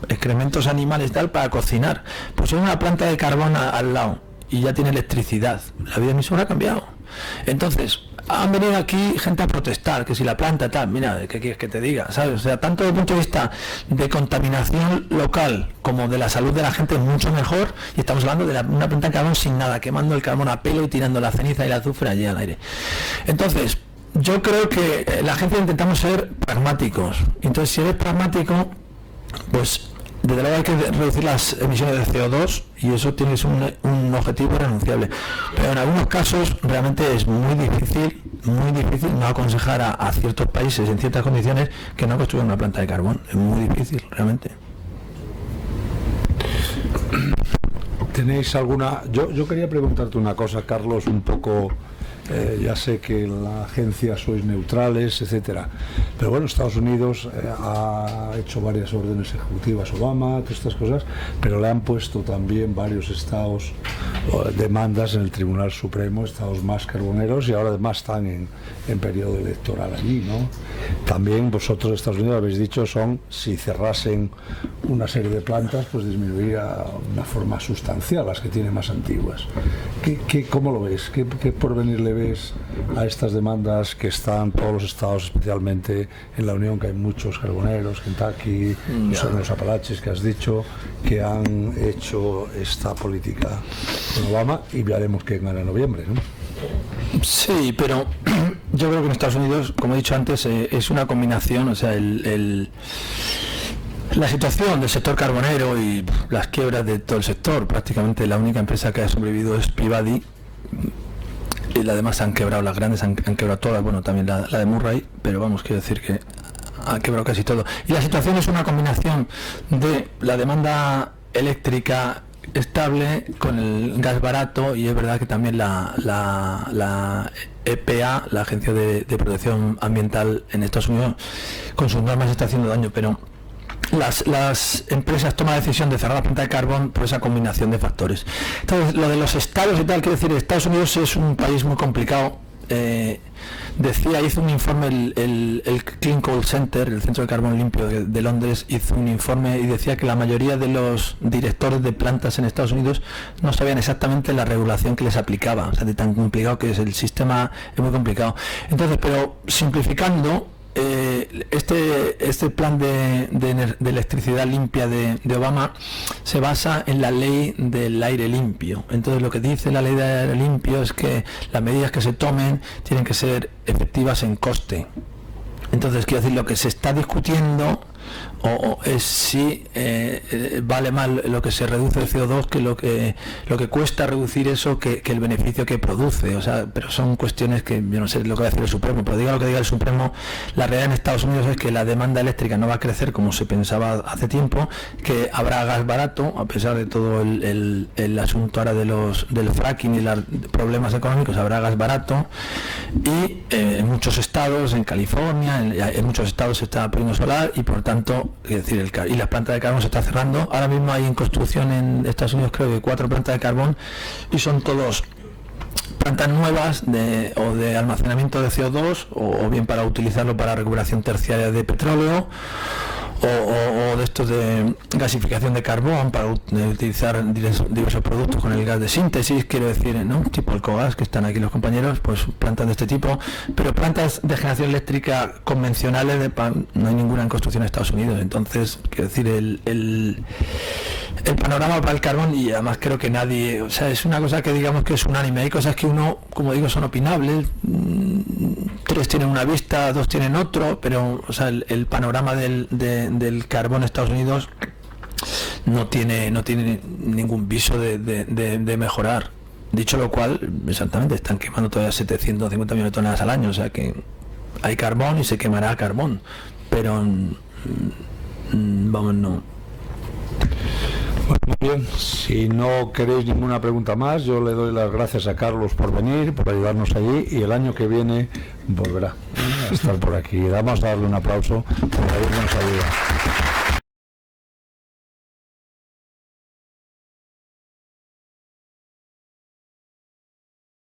B: excrementos animales y tal para cocinar. Pues hay una planta de carbón al lado y ya tiene electricidad. La vida de mi suegra ha cambiado. Entonces, han venido aquí gente a protestar, que si la planta tal, mira, ¿qué quieres que te diga? ¿Sabes? O sea, tanto desde el punto de vista de contaminación local como de la salud de la gente es mucho mejor, y estamos hablando de una planta de carbón sin nada, quemando el carbón a pelo y tirando la ceniza y el azufre allí al aire. Entonces, yo creo que la gente intentamos ser pragmáticos. Entonces, si eres pragmático, pues desde luego hay que reducir las emisiones de CO2 y eso tienes un objetivo irrenunciable. Pero en algunos casos realmente es muy difícil no aconsejar a ciertos países en ciertas condiciones que no construyan una planta de carbón. Es muy difícil, realmente.
A: ¿Tenéis alguna...? Yo quería preguntarte una cosa, Carlos, un poco... ya sé que en la agencia sois neutrales, etcétera, pero bueno, Estados Unidos ha hecho varias órdenes ejecutivas, Obama, todas estas cosas, pero le han puesto también varios estados demandas en el Tribunal Supremo, estados más carboneros, y ahora además están en periodo electoral allí, ¿no? También vosotros, Estados Unidos, habéis dicho, si cerrasen una serie de plantas, pues disminuiría de una forma sustancial las que tienen más antiguas. ¿Cómo lo ves? ¿Qué porvenir le ves a estas demandas que están todos los estados, especialmente en la Unión, que hay muchos carboneros, Kentucky, los Apalaches que has dicho, que han hecho esta política con Obama, y veremos qué gana en noviembre, ¿no?
B: Sí, pero yo creo que en Estados Unidos, como he dicho antes, es una combinación, o sea, la situación del sector carbonero y las quiebras de todo el sector. Prácticamente la única empresa que ha sobrevivido es Peabody, y las demás han quebrado, las grandes han quebrado todas, bueno, también la de Murray, pero vamos, quiero decir que ha quebrado casi todo. Y la situación es una combinación de la demanda eléctrica estable con el gas barato, y es verdad que también la EPA, la Agencia de Protección Ambiental en Estados Unidos, con sus normas está haciendo daño, pero las empresas toman la decisión de cerrar la planta de carbón por esa combinación de factores. Entonces, lo de los estados y tal, quiero decir, Estados Unidos es un país muy complicado. Hizo un informe el Clean Coal Center, el Centro de Carbón Limpio de Londres, hizo un informe y decía que la mayoría de los directores de plantas en Estados Unidos no sabían exactamente la regulación que les aplicaba. O sea, de tan complicado que es el sistema, es muy complicado. Entonces, pero simplificando, este plan de electricidad limpia de Obama se basa en la ley del aire limpio. Entonces, lo que dice la ley del aire limpio es que las medidas que se tomen tienen que ser efectivas en coste. Entonces, quiero decir, lo que se está discutiendo es si vale más lo que se reduce el CO2 que lo que cuesta reducir eso que el beneficio que produce. O sea, pero son cuestiones que yo no sé lo que va a decir el Supremo, pero diga lo que diga el Supremo, la realidad en Estados Unidos es que la demanda eléctrica no va a crecer como se pensaba hace tiempo, que habrá gas barato, a pesar de todo el asunto ahora del fracking y los problemas económicos, habrá gas barato, y en muchos estados, en California, en muchos estados se está poniendo solar, y por tanto, es decir, y las plantas de carbón se está cerrando. Ahora mismo hay en construcción en Estados Unidos, creo que 4 plantas de carbón, y son todos plantas nuevas o de almacenamiento de CO2 o bien para utilizarlo para recuperación terciaria de petróleo, o de estos de gasificación de carbón para utilizar diversos productos con el gas de síntesis, quiero decir, ¿no? Tipo Alcogas, que están aquí los compañeros, pues plantas de este tipo, pero plantas de generación eléctrica convencionales no hay ninguna en construcción en Estados Unidos. Entonces, quiero decir, el panorama para el carbón, y además creo que nadie, o sea, es una cosa que digamos que es unánime. Hay cosas que uno, como digo, son opinables, 3 tienen una vista, 2 tienen otro, pero o sea, el panorama del carbón en Estados Unidos no tiene ningún viso de mejorar. Dicho lo cual, exactamente, están quemando todavía 750 millones de toneladas al año, o sea que hay carbón y se quemará carbón, pero vamos, no.
A: Muy bien, si no queréis ninguna pregunta más, yo le doy las gracias a Carlos por venir, por ayudarnos allí, y el año que viene volverá a estar por aquí. Vamos a darle un aplauso por habernos ayudado.